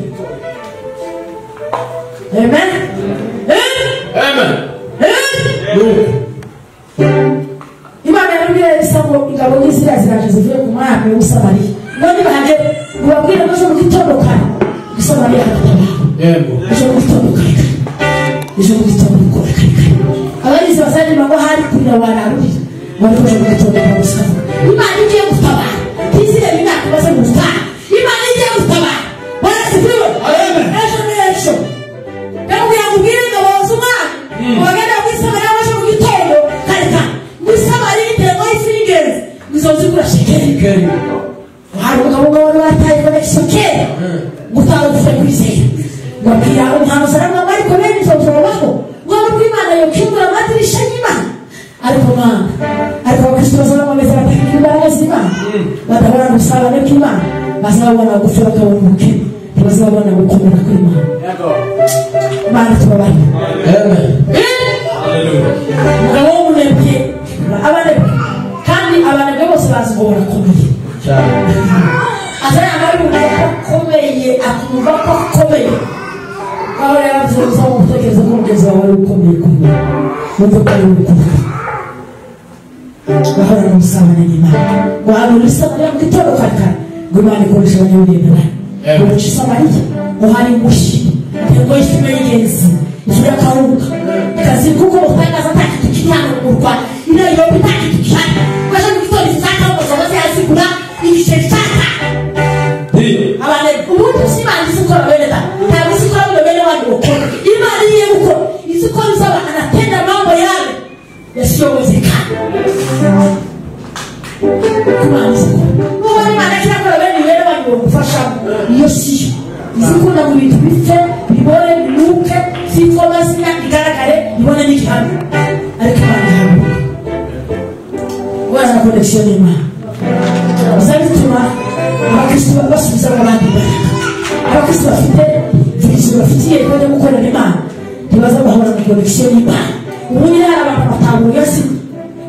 Speaker 1: amen amen Imana yarabwiye Elisa ngo ingabo n'Isirayeli ziraje zivuye ku mwami w'Isamariya none baje ubabwira ko mu gitondo kare Isamariya hatataba yego mu gitondo kare mu gitondo kare abarizi bazanye ngo hari kurira bararurira bari mu gitondo kare gusaba Imana igiye gutaba Isirayeli imyaka baze mu gutaba Imana igiye gutaba wanasifiwe amen ejo kandi yamubwira ngo boza umwana bagenda kwisabira baje mu gitondo kare kwisabira intego y'ifingers bizozigura shekeri hari umugabo wari wataye connection kera gutanga kwizera ngabwira umuhanuzi aramwambara ariko bene izozobaho mwaba bw'Imana yokingura amadirisha y'Imana ariko Mana ariko abakristo bazabameza batagira imbaraga z'Imana badahora gusabana kw'Imana bazabona gufura bakabona ubukene ntibazabona gukomera kw'Imana Mana tubabane amen umugabo w'umunebwe abanebwe kandi abanebwe bose bazi ngo barakomeye azari amari ukomeye akumva ko akomeye aho yavuze ngo utekereza ko umugezi wawe ari ukomeye kumwe wumva ko ari ukomeye bahora n'usabana n'Imana wahanura Samariya mu gitondo kare ngo Imana ikoresha abanyabwenge ngo uci Samariya ngo hari mushi ngo ifime y'ingenzi ifu y'akawunga ikazi kuko utangaza atakitu kijyana mu murwa ino yoba itakitu kijyana baje mu gitondo isaka ngo zoze yazigura igiceri cyaka abane ubundi Imana izikora bene da ntabwo izikora bene wandi ukora Imana iye uko izikora izaba anatenda mambo yale yasiyowezekana Imana izikora Imana kila kwa bene ngo gufasha iyo siyo izikunda mu bintu bipfe bibone binuke zitwa amazina igaragare bibone n'igihamya ariko Imana ihaguruka wana connection n'Imana bizatuma abakristo basubiza abandi imbaraga abakristo bafite vision bafitiye kujya gukorera Imana ntibaza bahora na connection n'Imana ubundi hari abantu batangura yasi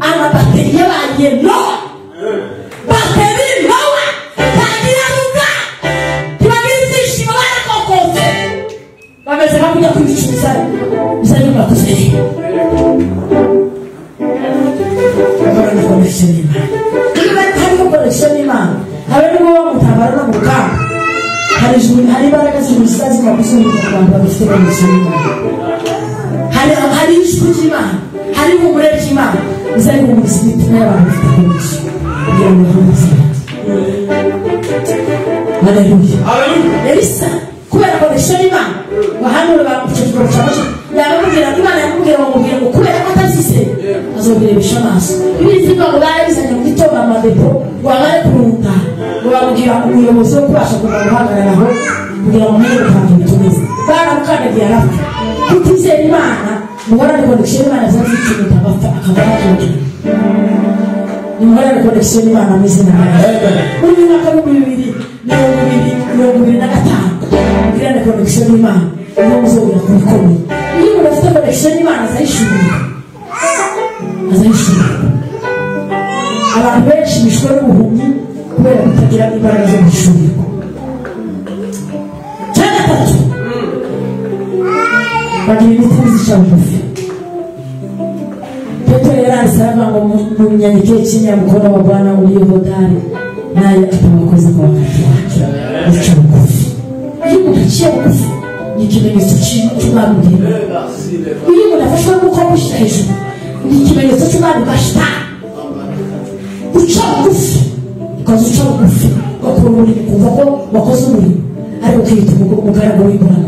Speaker 1: amabateri yabaye no bateri nowa tangira ruga tibagirize ishimo barakokoze bameze nk'abujya kwicuza bizanye bakuze bahora na connection n'Imana niba connection n'Imana habe nibo bamutabara no mukamba hari imbaraga z'umusazi makusubira ku bantu bafite connection n'Imana hari ijwi ry'Imana hari umugore ry'Imana bizari mu mitima y'abantu bafite connection kugira ngo bahameze haleluya Elisa kubera connection n'Imana bahanura bamuceceka cyane yababwira Imana yamubwira ngo kubera ko atazise azobirebesha amaso ibizi ngo barizanye mu gitondo amadepo wabare kurunta bababwira umuyobozi wo kubasha guhagararaho kugira ngo umenye ukuntu bitumeze baramukandagiye arapfa kutizera Imana muhorane connection n'Imana zazicuruta bapfa akabara cyose muhorane connection n'Imana mu izina ryayo muri mwaka wa 2025 muhorane connection n'Imana niyo muzobera kubikomeye iyo umuntu afite connection n'Imana azayishurira abantu benshi bishwe n'ubuhumyi kubera kutagira imbaraga zo gushurirwa cyane gatatu bagira imitima zica bugufi Petero yarasaba ngo mu nyandiko y'Ikinyamukono wa Bwana uri Yorodani naye atabakoze kwa wakati wake uca bugufi iyo umuntu aciye bugufi ni ikimenyetso cy'ubwamubwira iyo umuntu afashwe n'uko gushyira hejuru ni ikimenyetso cy'umwami ugashita uca bugufi ukaza uca bugufi ugakora umurimo ukumva ko wakoze umurimo ariko ukiyita umugaragu w'Imana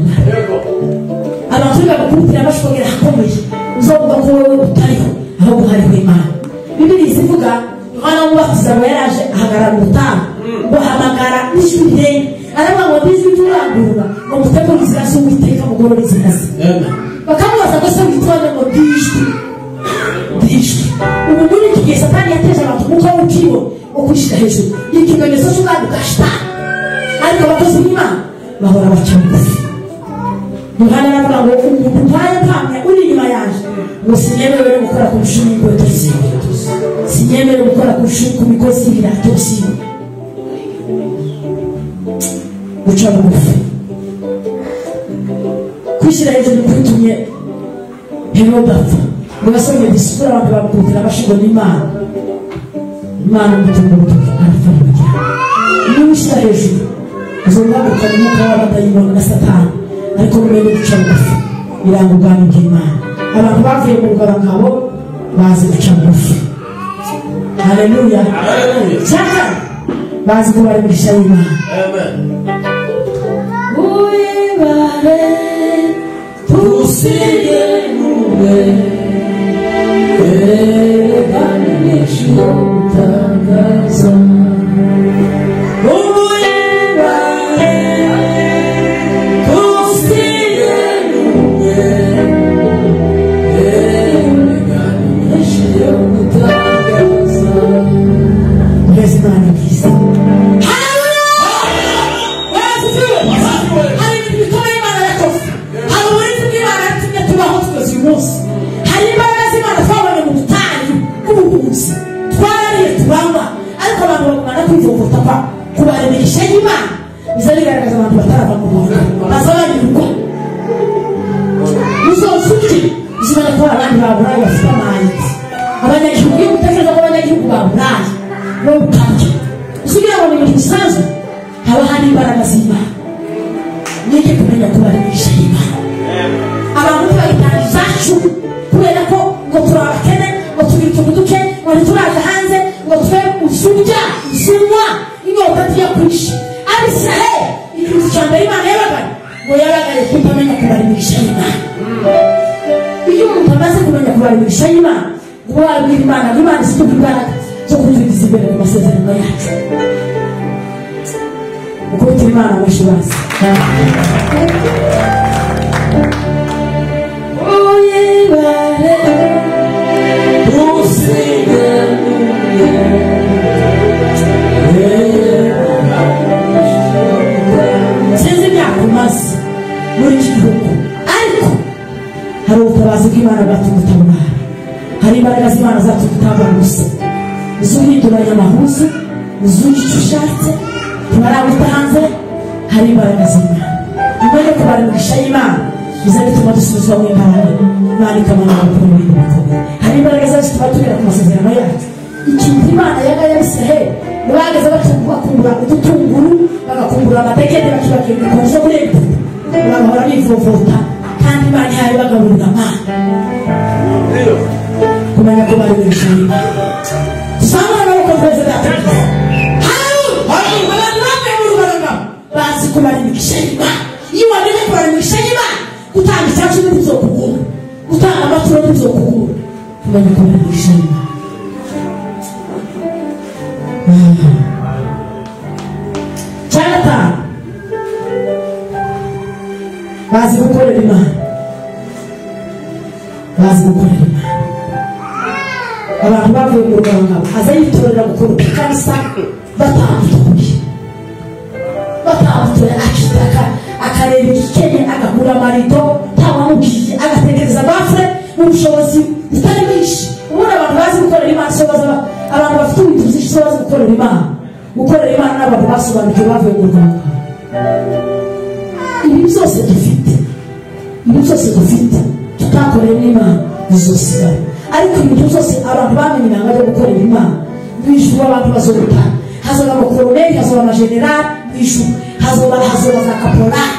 Speaker 1: abantu bagukubitira bashobora hakomeye uzovuga ko wowe utariho ahubwo hariho Imana Bibiliya ivuga Yohana umubatiza ngo yaraje ahagarara mu butayu ngo hamagara n'ijwi rirenge aravuga ngo n'ijwi ry'urangurura ngo mutegure inzira z'Uwiteka mugorore inzira ze bakamubaza ngo se witwaje ngo ndijwi ubu muri iki gihe Satani yateje abantu umwuka w'ubwibo wo kwishyira hejuru ikimenyetso cy'umwami ugashita ariko abakozi b'Imana bahora baca bugufi Yohana aravuga ngo umuntu mpaye mpamya uri inyuma yaje ngo sinyemerewe gukora ku nshumi y'inkweto z'inkweto sinyemerewe gukora ku migozi y'ibirato siwe guca bugufi kwishyira hejuru kwitumye Herode apfa ngo basomye disipura abantu bamukubitira abashingwa n'Imana umutungo urutoki arapfa n'umuryango iyo wishyira hejuru uzongabukana umwuka w'abadayimoni na Satani ariko mumenye guca bugufi biranga ubwami bw'Imana abantu bavuye mu rugabangabo bazi guca bugufi haleluya cyaka bazi ko bari muri Imana uyibare tusiye nube erekane n'ijuru utangaza hari imbaraga z'Imana twabonye mu butayu bw'ubuhunzi twarariye turanywa ariko abantu bagumana kwivovota kwa kubaremesha y'Imana biza bigaragaza abantu batarava mu Rwanda bazabanyurwa muzosuki uzibona ko abandi baburaye bafite amayiti abanyagihugu iyo gutekereza ko abanyagihugu baburaye no gukabya usugira ngo ni ibintu bisanzwe haba hari imbaraga z'Imana nige kumenya kubaremesha y'Imana abantu bayitanga izacu kubera ko ngo turabakene ngo tugira utuntu duke ngo ntituraza hanze ngo twe usubya usinywa inyota tuya kwisha Abisiraheli ikintu cya mbere Imana yabagaye ngo yabagaye kutamenya kubarimisha y'Imana iyo umuntu amaze kumenya kubarimisha y'Imana ngo wabwira Imana ngo Imana isituka imbaraga zo kutugiza imbere mu masezerano yacu ukubita Imana amashibazi uyibare sinzi imyaka umaze muri iki gihugu ariko hari ubutabazi bw'Imana bwatugutabara hari imbaraga z'Imana zatugutabara gusa uzuhinduranya amahuzu uzuye icyo ushatse ntibaraguta hanze hari imbaraga z'Imana nyuma yo kubara imigisha y'Imana biza bituma dusubizwamo imbaraga Imana ikamanura gukora ibintu bikomeye hari imbaraga zacu tuba tugera ku masezerano yacu ikintu Imana yagaye Abisiraheli bageze bakumbura udutunguru bagakumbura amadegede bakibagira ibikonjo muri Egiputa bagahora bivovota kandi Imana yayo bagaburira amana kumenya ko bari imigisha y'Imana dusanga n'uko perezida yategetse abantu bambaye mu Rwanda bazi ko bari imigisha y'Imana iyo wamenye ko bari imigisha y'Imana gutanga icyacu ntibizokugura gutanga amaturo ntibizokugura kumenya ko bari imigisha y'Imana cyangwa bazi gukorera Imana bazi gukorera Imana abantu bavuye mu Rwanda aza yitorera gukora ikanisa batamutuye akitaka akareba ikenye agakura amarido ntawamubwiye agatekereza bafure n'ubushobozi butari bwinshi ubundi abantu bazi gukorera Imana abantu bafite ubutunzi icyo bazi gukorera Imana n'abantu basobanukiwe bavuye mu Rwanda ibi byose dufite tutakoreye n'Imana bizosigara ariko ibintu byose abantu bamenye ibanga ryo gukorera Imana n'ijuru abantu bazoruta hazoba abakoloneli hazoba amajenerali n'ijuru hazoba za kaporali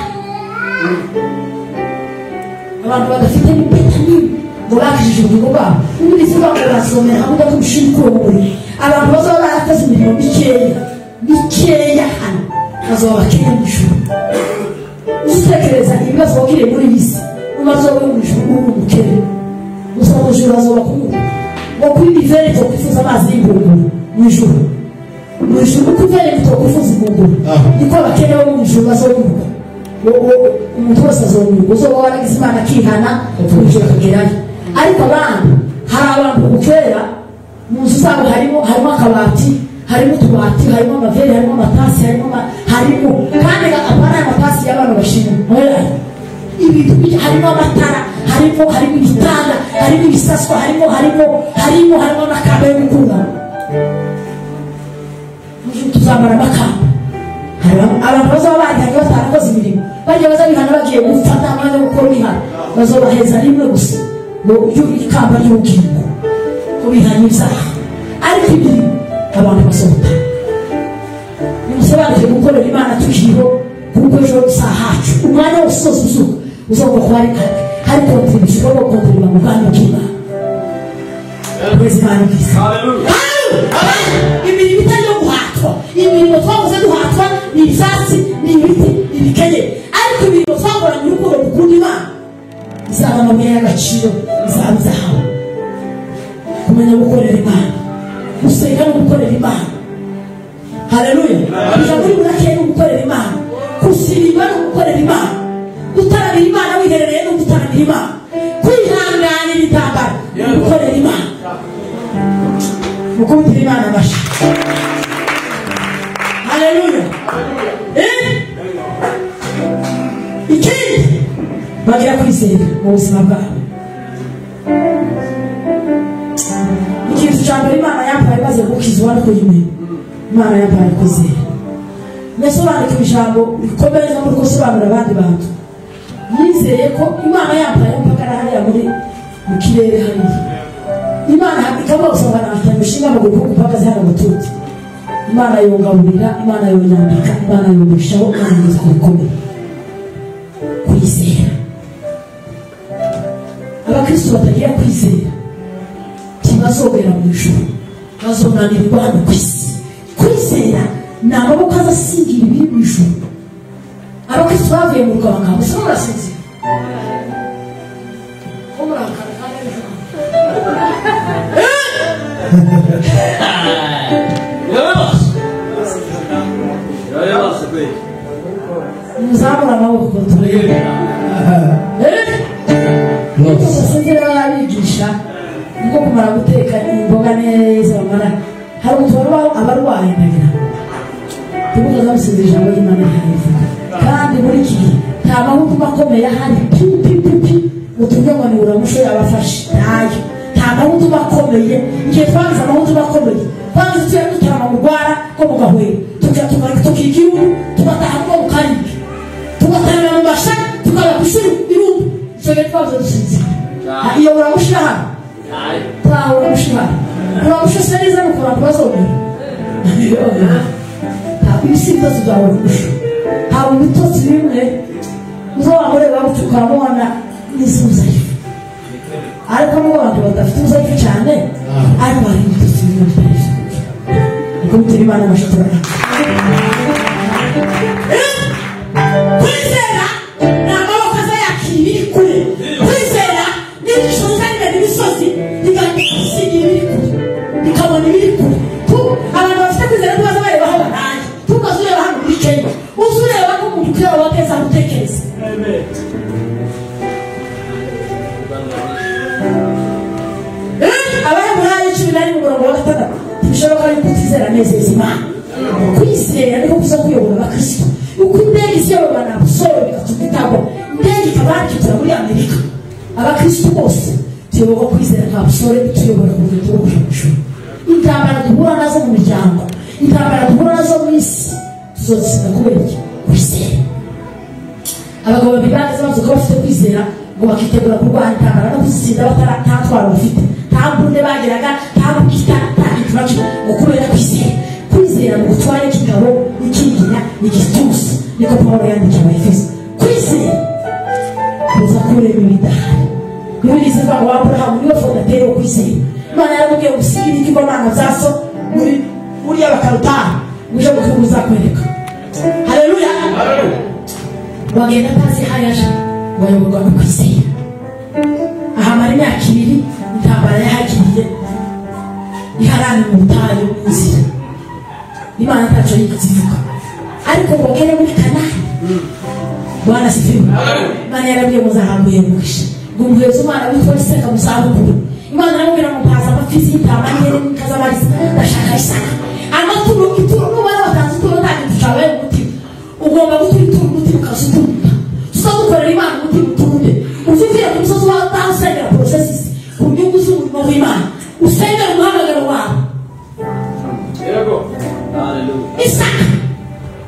Speaker 1: abantu badafite n'ipeta nini ngo bakijije ubugingo bwabo n'ubundi zivuga ngo basomera hamwe no kubishira ukurumuri abantu bazoba barakoze imirimo mikeya hano bazoba bakeye mu ijuru uzitekereza ibibazo wakiriye muri iyi si n'umazoba mu ijuru n'umukere gusa mu ijuru bazoba kumwe ngo kuri diveri tokwifuza amazi y'ingunguru mu ijuru uko iveri tokwifuza ingunguru niko abakene bo mu ijuru bazobumva umuntu wese azobumva uzoba waragize Imana akihana mu ijuru akagerayo ariko abantu hari abantu ukera mu nzu zabo harimo akabati harimo utubati harimo amaveri harimo amatasi harimo kandi apana amatasi y'abantu bashima ibintu harimo amatara harimo ibitanda harimo ibisaswa harimo n'akamba yo gukura tuzamara amakamba abantu bazaba barihanye batarakoze imirimo bagiye bazabihana bagiye gufata amaze gukora ibihano bazobaheza rimwe gusa ikamba ry'ubugingo kubihanya ibyaha ariko ibiri abantu basohoka nimusobanukire gukorera Imana tukiriho kuko ejo saa hacu umwanya wose uzuka uzagomba kuba hari kontribusiyo yo gukontorera mu bwami bw'Imana praise Imana bwiza imirimo itari yo guhatwa imirimo twabuze duhatwa ni ibyatsi ni ibiti ni ibikenyeri ariko imirimo twakoranye urukundo dukunda Imana izaba amabuye y'agaciro izaba izahawe kumenya gukorera Imana gusenga no gukorera Imana haleluya ijambo ry'Imana no gukorera Imana kusirimba no gukorera Imana gutarabira Imana wiherereye no gutarabira Imana kwihangana n'intambara gukorera Imana mukubitira Imana amashi haleluya ikindi bagira kwizera mu buzima bwabo ikintu cya mbere Imana yampaye maze gukizwa no kuyimenya Imana yampaye kwizera nasobanukiwe ijambo rikomeye no gusobanurira abandi bantu yizeye ko Imana yampaye mpaka hariya mu kirere hariya Imana ikaba usanga nta mishinga mu gukuka mpaka zihana mututi Imana yongaburira Imana yonyambika Imana yomishaho Imana yitwikomeye kwizera abakristo batagira kwizera ntibazobera mu ijuru bazonanirwa hano ku isi kwizera ni amaboko azasingira ibiri mu ijuru abakristo bavuye mu Rwanda gusa murasinzira
Speaker 3: Yo,
Speaker 1: muzamura amaboko turebe sinzira abigisha ngo kumara guteka imboga neza bamara hari umuntu abarwaye ndagira tubuze zamusize ijambo y'Imana yahivuga kandi muri iki nta mahugu akomeye ahari pipi utumye ngo ni uramusho yabafashe ntayo nta mahugu akomeye igihe twagize amahugu akomeye twagize tuya dutarama mu Rwanda ko mu Gahwera tukigihugu tugataha ngo mukarike tugatanga mu basha tukaba kushuru irumbu soge twavuze dusinze iyo uramushira hano tawo uramushira uramushira seriza mukora bazobe ibisigo tuzawe kurusha haba ibitotsi bimwe uzabamure babutukamubona n'isuzayifu ariko n'ubu abantu badafite uzayifu cyane ariko hari ibitotsi bimwe bitarifu niko bitera Imana amashaturana kwizera ni amaboko aza yakira ibiri kure kwizera ni ijisho rizanira imisozi rigasigira ibiri kure rikabona ibiri kure abantu bafite kwizera ntibaza bareba aho baraye tukazureba hano muri Kenya uzureba ko umuntu ukwiye wageza gutekereza abaheburayo 11:6 bishoboka yuko utizera nezeza Imana kwizera niko kuza kuyobora abakristo uko indege iziyoborwa na busoro bigatuma itagwa indege ikabakitira muri Amerika abakristo bose tuyoborwa kwizera nka busore tuyobora ku rugendo rwo kushusha intambara duhura nazo mu miryango intambara duhura nazo mu isi tuzotsinda kubera iki kwizera abagabo babiri bagize amaze ko bafite kwizera ngo bakitegura kurwanya intambara no kuzitsinda bataratwara bafite nta mbunde bagiraga nta bukita nta ikibazo ngo kubera kwizera mu gutwara ikigabo n'ikinginya n'igitusi niko Pawulo yandikiye Abaefeso kwizera kuza kureba ibidahari Bibiri ivuga ngo Aburahamu niwe fondateri wo kwizera Imana yaramubwiye gusigira ikigomana zaso muri abakarutani uje gukubuza kwereka haleluya wagenda pasi hayaje wayoborwa no kwizera ahamara imyaka 2 intambara yahagiriye iharani mu butayu inzira Imana ntaco yikizivuga ariko wagere muri Kanani Bwana sifiwe Imana yarabwiye muzahambuye mugisha ngumwezi Imana witwa Isaka muzabukuru Imana yaramubwira ngo mpaza amafizi y'intamanye n'ikazamarisa ndashaka Isaka amaturo ituro n'ubara batanze ituro nta kintu cyabaye umutima ugomba gutura ituro umutima ukasutumba tuzadukorera Imana umutima utunde uzivuye ku musozi wawe utaha usengera processes ku nyungu z'umurimo w'Imana usengera umuhamagaro wawe Isaka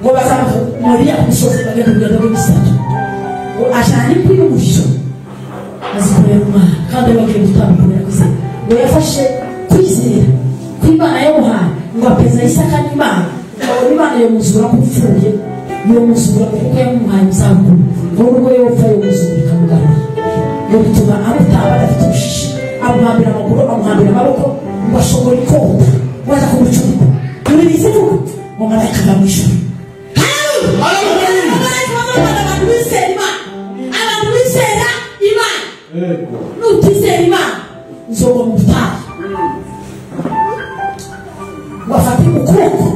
Speaker 1: ngo bazamuka Moriya ku musozi bagenda kugenda rw'imisato ngo ajyane kuri umuriro azikorera Umwana kandi bagiye gutandukanya kwizera ngo yafashe kwizera kw'Imana yamuhaye ngo apeza Isaka n'Imana ngo Imana yamuzura kupfuye yamuzura kuko yamuhaye uzabukuru ngo nubwo yopfa yamuzura ikamugarura ngo bituma amutaba adafite ubushishi amuhambira amaguru amuhambira amaboko ngo ashobora ikota waza kumucurika muri izivuga ngo marayika bamwishyura abantu bizera Imana nutizera Imana uzoba mu butayu wafata ukuboko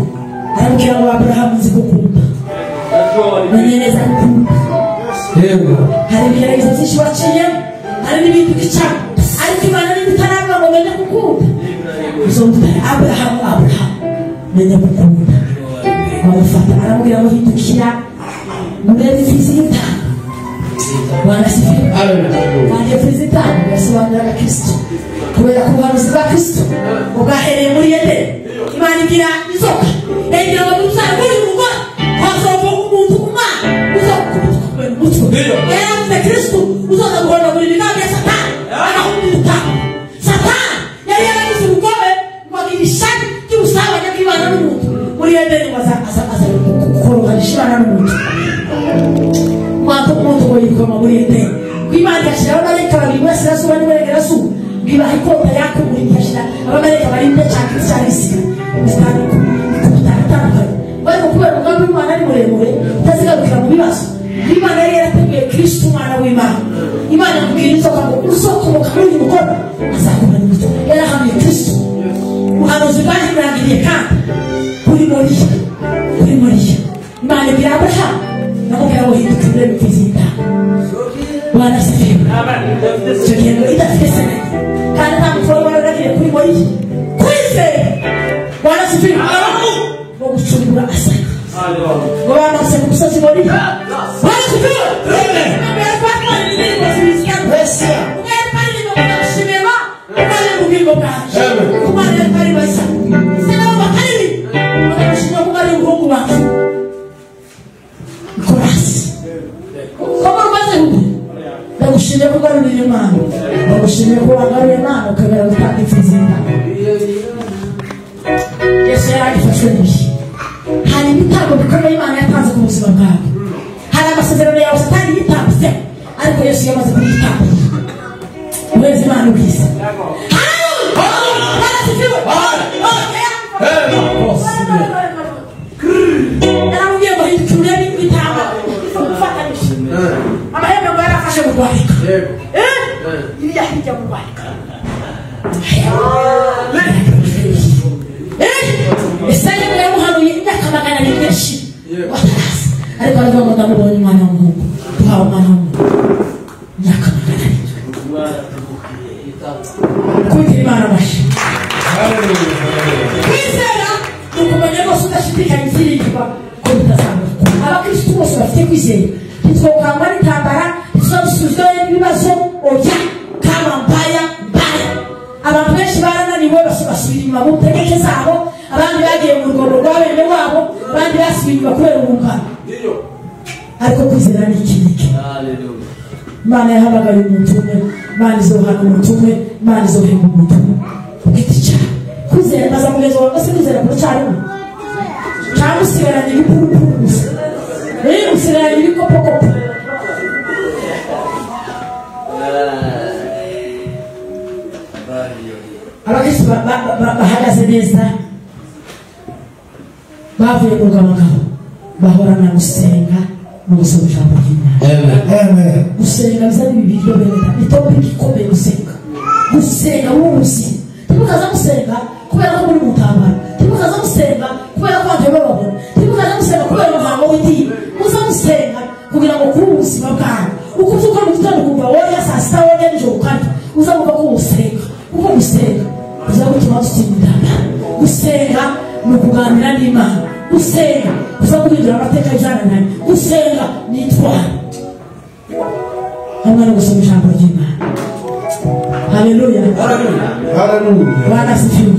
Speaker 1: arambwira ngo Aburahamu nzi gukunda menye neza gukunda hari ibigeragezo byinshi waciyemo hari n'ibindi bicamo ariko Imana ntibitaranga ngo menye gukunda uzomutare Aburahamu menye gukunda wamufata arambwira ngo hindukira murebe fizi y'itanu Bwana sifiwe kandi fizi y'itanu yasobanurira Kristo kubera ko ubuhanuzi bwa Kristo bwahereye muri Edeni Imana igira inzoka yagira ngo muzare muri urugo hazova umuntu Umwana uzakubitwa umutwe yaravuze Kristo uzoza guhora muri migambi ya Satani agahumira Satani yari yaragize ubugome ngo agira ishami ry'ubusabane bw'Imana n'umuntu muri Edeni koroganisha Imana n'umuntu mwato umuntu ngo yikoma muri Edeni Imana yashyiraho abamarayika babiri burasirazuba n'iburengerazuba bibaha ikota yaka umurimo yashyira abamarayika barinde cyangwa icyarisiga bitandukanye ariko kubera umugambi w'Imana ari muremure utazigarukira mu bibazo Imana yari yarateguye Kristo Umwana w'Imana Imana yamubwira inzoka ngo uzokomoka muri uyu mugore azakubona imbuto yarahamye Kristo ubuhanuzi bwahimurangiriye kandi kuri Moriya Imana ibwira Aburahamu namubwira ngo tule visita Bwana asifiwe tukiendo itafika sana kana tamforo wale kuri moyi kwise Bwana asifiwe Mungu tuchukua asante Bwana asifiwe Bwana asifiwe Ushimye kugarurira Imana ushimye kugarurira Imana ukabera gutanga ifizina Yesu yaragifashwe n'ishi hari ibitambo bikomeye Imana yatanze ku buzima bwawe hari amasezerano yawe Satani yitanze ariko Yesu yamaze kuyitanga uwezi Imana ubwiza naramubwiye ngo hindukire n'ibitamba ufatanyije amahembe ngo yarafashe mu Rwanda ibi yahijya mu Rwanda Esaya ngo yamuhanuye imyaka 200 myinshi watarasi ariko aravuga ngo ndamubonye umwana w'umuhungu tuhawe umwana w'umuhungu imyaka 200 kugira Imana bashi kwizera nukumenya rwose udashidikanya ibyiringirwa ko bitazamuka abakristo bose bafite kwizera ntitwokangwa n'intambara ntituzabusubizwa n'ibibazo oya kama mbaya abantu benshi barananiwe basubira inyuma mu ntegeke zabo abandi bagiye mu rugomo rwa bene wabo abandi basubiye inyuma kubera ubungano ariko kwizera ni ikindi Imana yahamagaye umuntu umwe Imana izohana umuntu umwe Imana izohemba umuntu umwe ugiti cyane kwizera maze mugeze wawe se kwizera ko cyarimo cyangwa usigaranye ibipurupuru gusa usigaranye ibikopokopo abakristo bahagaze neza bavuye mu rwabagabo bahorana gusenga no gusoma ijambo ry'Imana gusenga biza n'ibiryo benda itopiki ikomeye gusenga w'ubuzi timukaza gusenga kubera ko muri mutambara timukaza gusenga kubera ko abantu bababona timukaza gusenga kubera umuhango w'idini muza gusenga kugira ngo kuri ubuzima bwawe uko uzuka mu gitondo kumva wowe saa sita wowe nijoro kandi uzavuga ko usenga kuko gusenga uza gutuma dutsinda gusenga ni ukuganira n'Imana gusenga uza guhindura amateka y'ibyananiranye gusenga ni itwara hamwe no gusoma ijambo ry'Imana haleluya Bwana asifiwe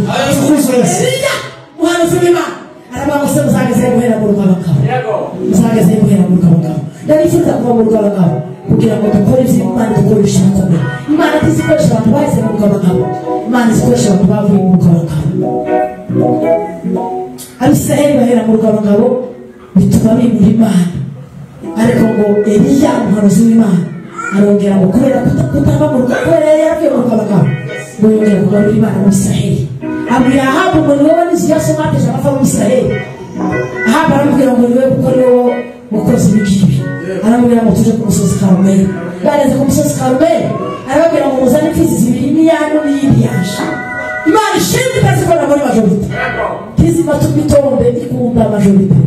Speaker 1: muhanuzi w'Imana aravuga ngo se muzageze guhera mu rwabagabo muzageze guhera mu rwabagabo ndabifuriza kuva mu rwabagabo kugira ngo dukore iby'Imana dukoresha ibikomeye Imana ntizikoresha abantu bahise mu rwabagabo Imana izikoresha abantu bavuye mu rwabagabo Abisirayeli bahera mu rwabagabo bituma bimura Imana ariko ngo Eliya umuhanuzi w'Imana arongera ngo kubera kutava mu rwabagabo yaravuye mu rwabagabo ngo yongera kugarura Imana mu Isirayeli abwira Ahabu ngo niwe wanize yasomateje amafa mu Isirayeli Ahabu aramubwira ngo niwe kuko niwe wakoze ibigibi aramubwira ngo tuje ku musozi Karumeli bareze ku musozi Karumeli arababwira ngo muzane imfizi zibiri n'iyano n'iyindi yaje Imana ishimwe ikazikora muri majorite kizima tumitombe ikunda majorite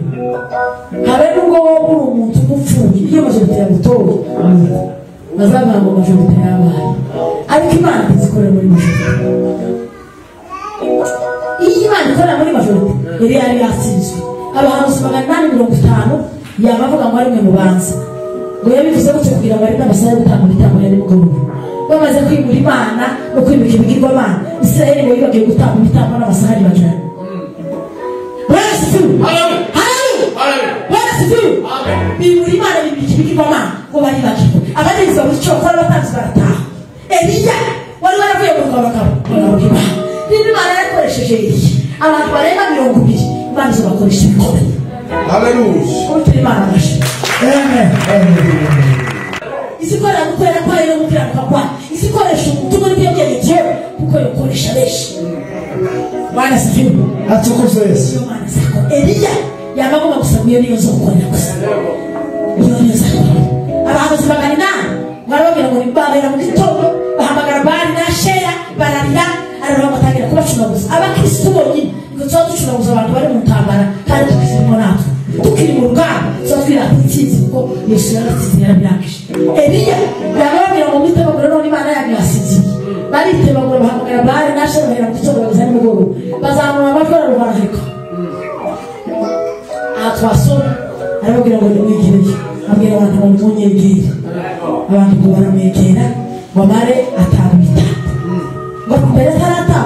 Speaker 1: habe nubwo wowe uri umuntu umupfuye iyo majorite yagutoye bazavuga ngo majorite yabaye ariko Imana izikora muri majorite iyi Imana ikora muri majorite yari yatsinzwe abahanuzi 850 yabavuga ngo ari mwe mubanza ngo yabivuze gutyo kugira ngo ari n'amasaha yo gutanga ibitambo ya nimugoroba bamaze kwimura Imana no kwimika ibigirwamana Isirayeli ngo yibagiye gutanga ibitambo n'amasaha y'ibajana Bwana asifiwe Bwana asifiwe bimura Imana bimika ibigirwamana ngo baribagiwe abarinzi buri cyo bakora batanze barataha Eliya wari waravuye mu rwabagabo Imana yakoresheje abantu barenga 200 Imana izobakoresha ibikomeye haleluya Imana bashi isikora gukorera kwa rero mukiranuka kwa isikoresha ubutumwa n'ibyegereje kuko yokoresha benshi Bwana asifiwe atukuze Yesu Eliya yabagomba gusabuye niyo zo gukorera gusa niyo zo abahanuzi 800 barababwira ngo nibabera mu gitondo bahamagara Bali na Shera bararira ariko batangira kubacunaguza abakristo bonyine ngo tuzaducunaguza abantu bari mu ntambara kandi tukizimo natwe tukiri mu rugamba tuzatwira intsinzi kuko Yesu yaratsinze yarabirangije. Eliya yababwira ngo mwitegure none Imana yabyasize baritegura bahamagara bari nashe bahera mu cyoro bageza nimugoroba bazamura amakora rubaraheka atwasoma arababwira ngo nimwigireye abwira abantu ngo munyegere abantu ngo baramwegera bamare atambita ngo mbere taratamba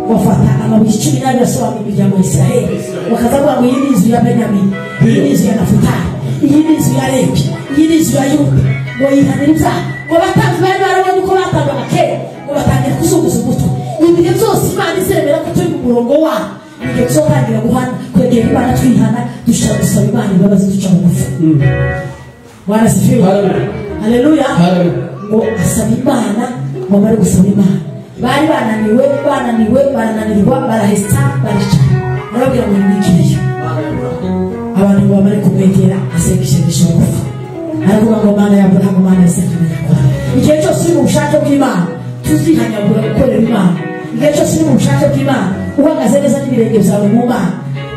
Speaker 1: wafata amabuye 12 yasobanura imiryango ya Israeli bakaza kuvuga ngo iyi ni inzu ya Benyamini, iyi ni inzu ya Nafutali, iyi ni inzu ya Levi, iyi ni inzu ya Yuda, ngo yihanira ibyaha ngo batanze bari barabonye uko batangaga kera ngo batangira kuzunguza umutwe ibihe byose Imana izemera ko turi mu murongo wa ibihe tuzotangira guhana kwegera Imana twihana dushaka gusaba Imana imbabazi duca bugufi. Warasifiwe. Haleluya. Ngo asaba Imana ngo bari gusaba Imana bari bananirwa barahesta baricara barabwira ngo nimwigire abantu ngo bamare kumwegera asengesheje bugufi aravuga ngo Mana ya Abrahamu, Mana ya Isaka na Yakobo, igihe cyose uri mu bushake bw'Imana tuzihanyagura gukorera Imana. Igihe cyose uri mu bushake bw'Imana uhagaze neza n'ibirenge byawe mu Mana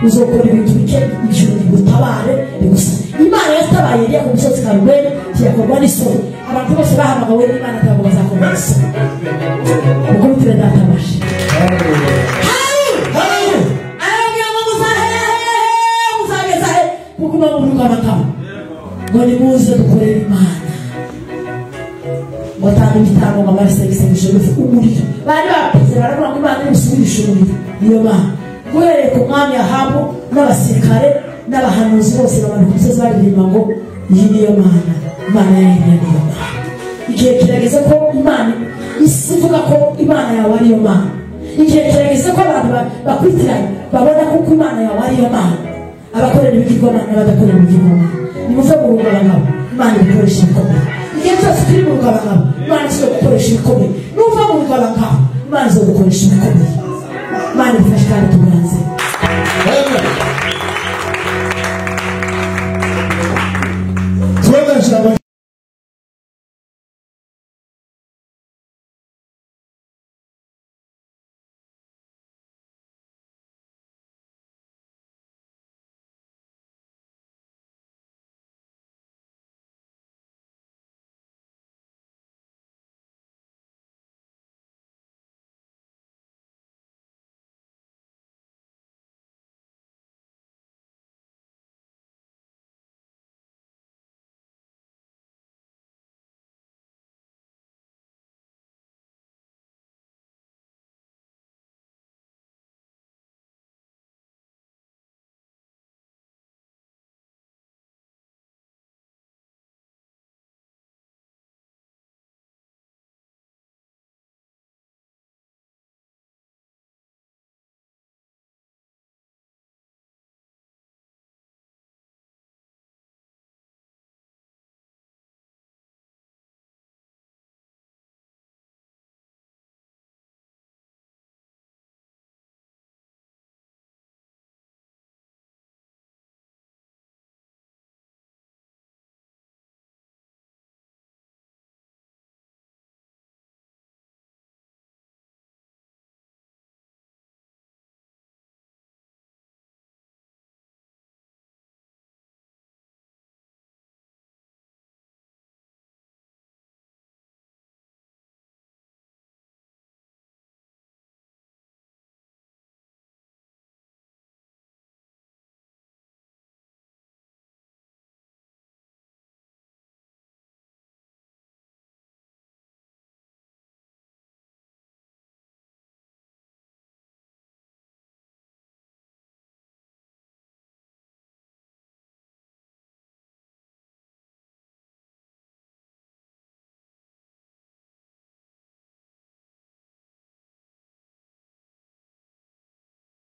Speaker 1: uzokora ibintu bike ijuru rigutabare rigusa. Imana yatabaye Eliya ku musozi Karumeli kiyakorwa n'isoni abantu bose bahamagawe n'Imana ntabwo bazakorwa n'isoni ubwo bitire databaje. Kuguma mu rugo abatabo ngo nimuze dukorere Imana batanga igitambo ngo barasengeshe umuriro bari bapize baravuga ngo Imana imusubirishe umuriro. Niyo Mana guhereye ku mwami Ahabu n'abasirikare n'abahanuzi bose n'abantu bose baririmba ngo iyi niyo Mana, Imana yanjye niyo Mana. Igihe kirageze ko Imana isivuga ko Imana yawe ariyo Mana. Igihe kirageze ko abantu bakwitiranye babona ko Imana yawe ariyo Mana. Abakorera ibigirwamana n'abadakorera ibigirwamana nimuve mu rugo abagabo Imana ibikoresha ibikomeye. Igihe cyose turi mu rugo abagabo Imana izo gukoresha ibikomeye. Nuva mu rugo abagabo Imana izo gukoresha ibikomeye. Imana ifashe kandi tuganze. Amen.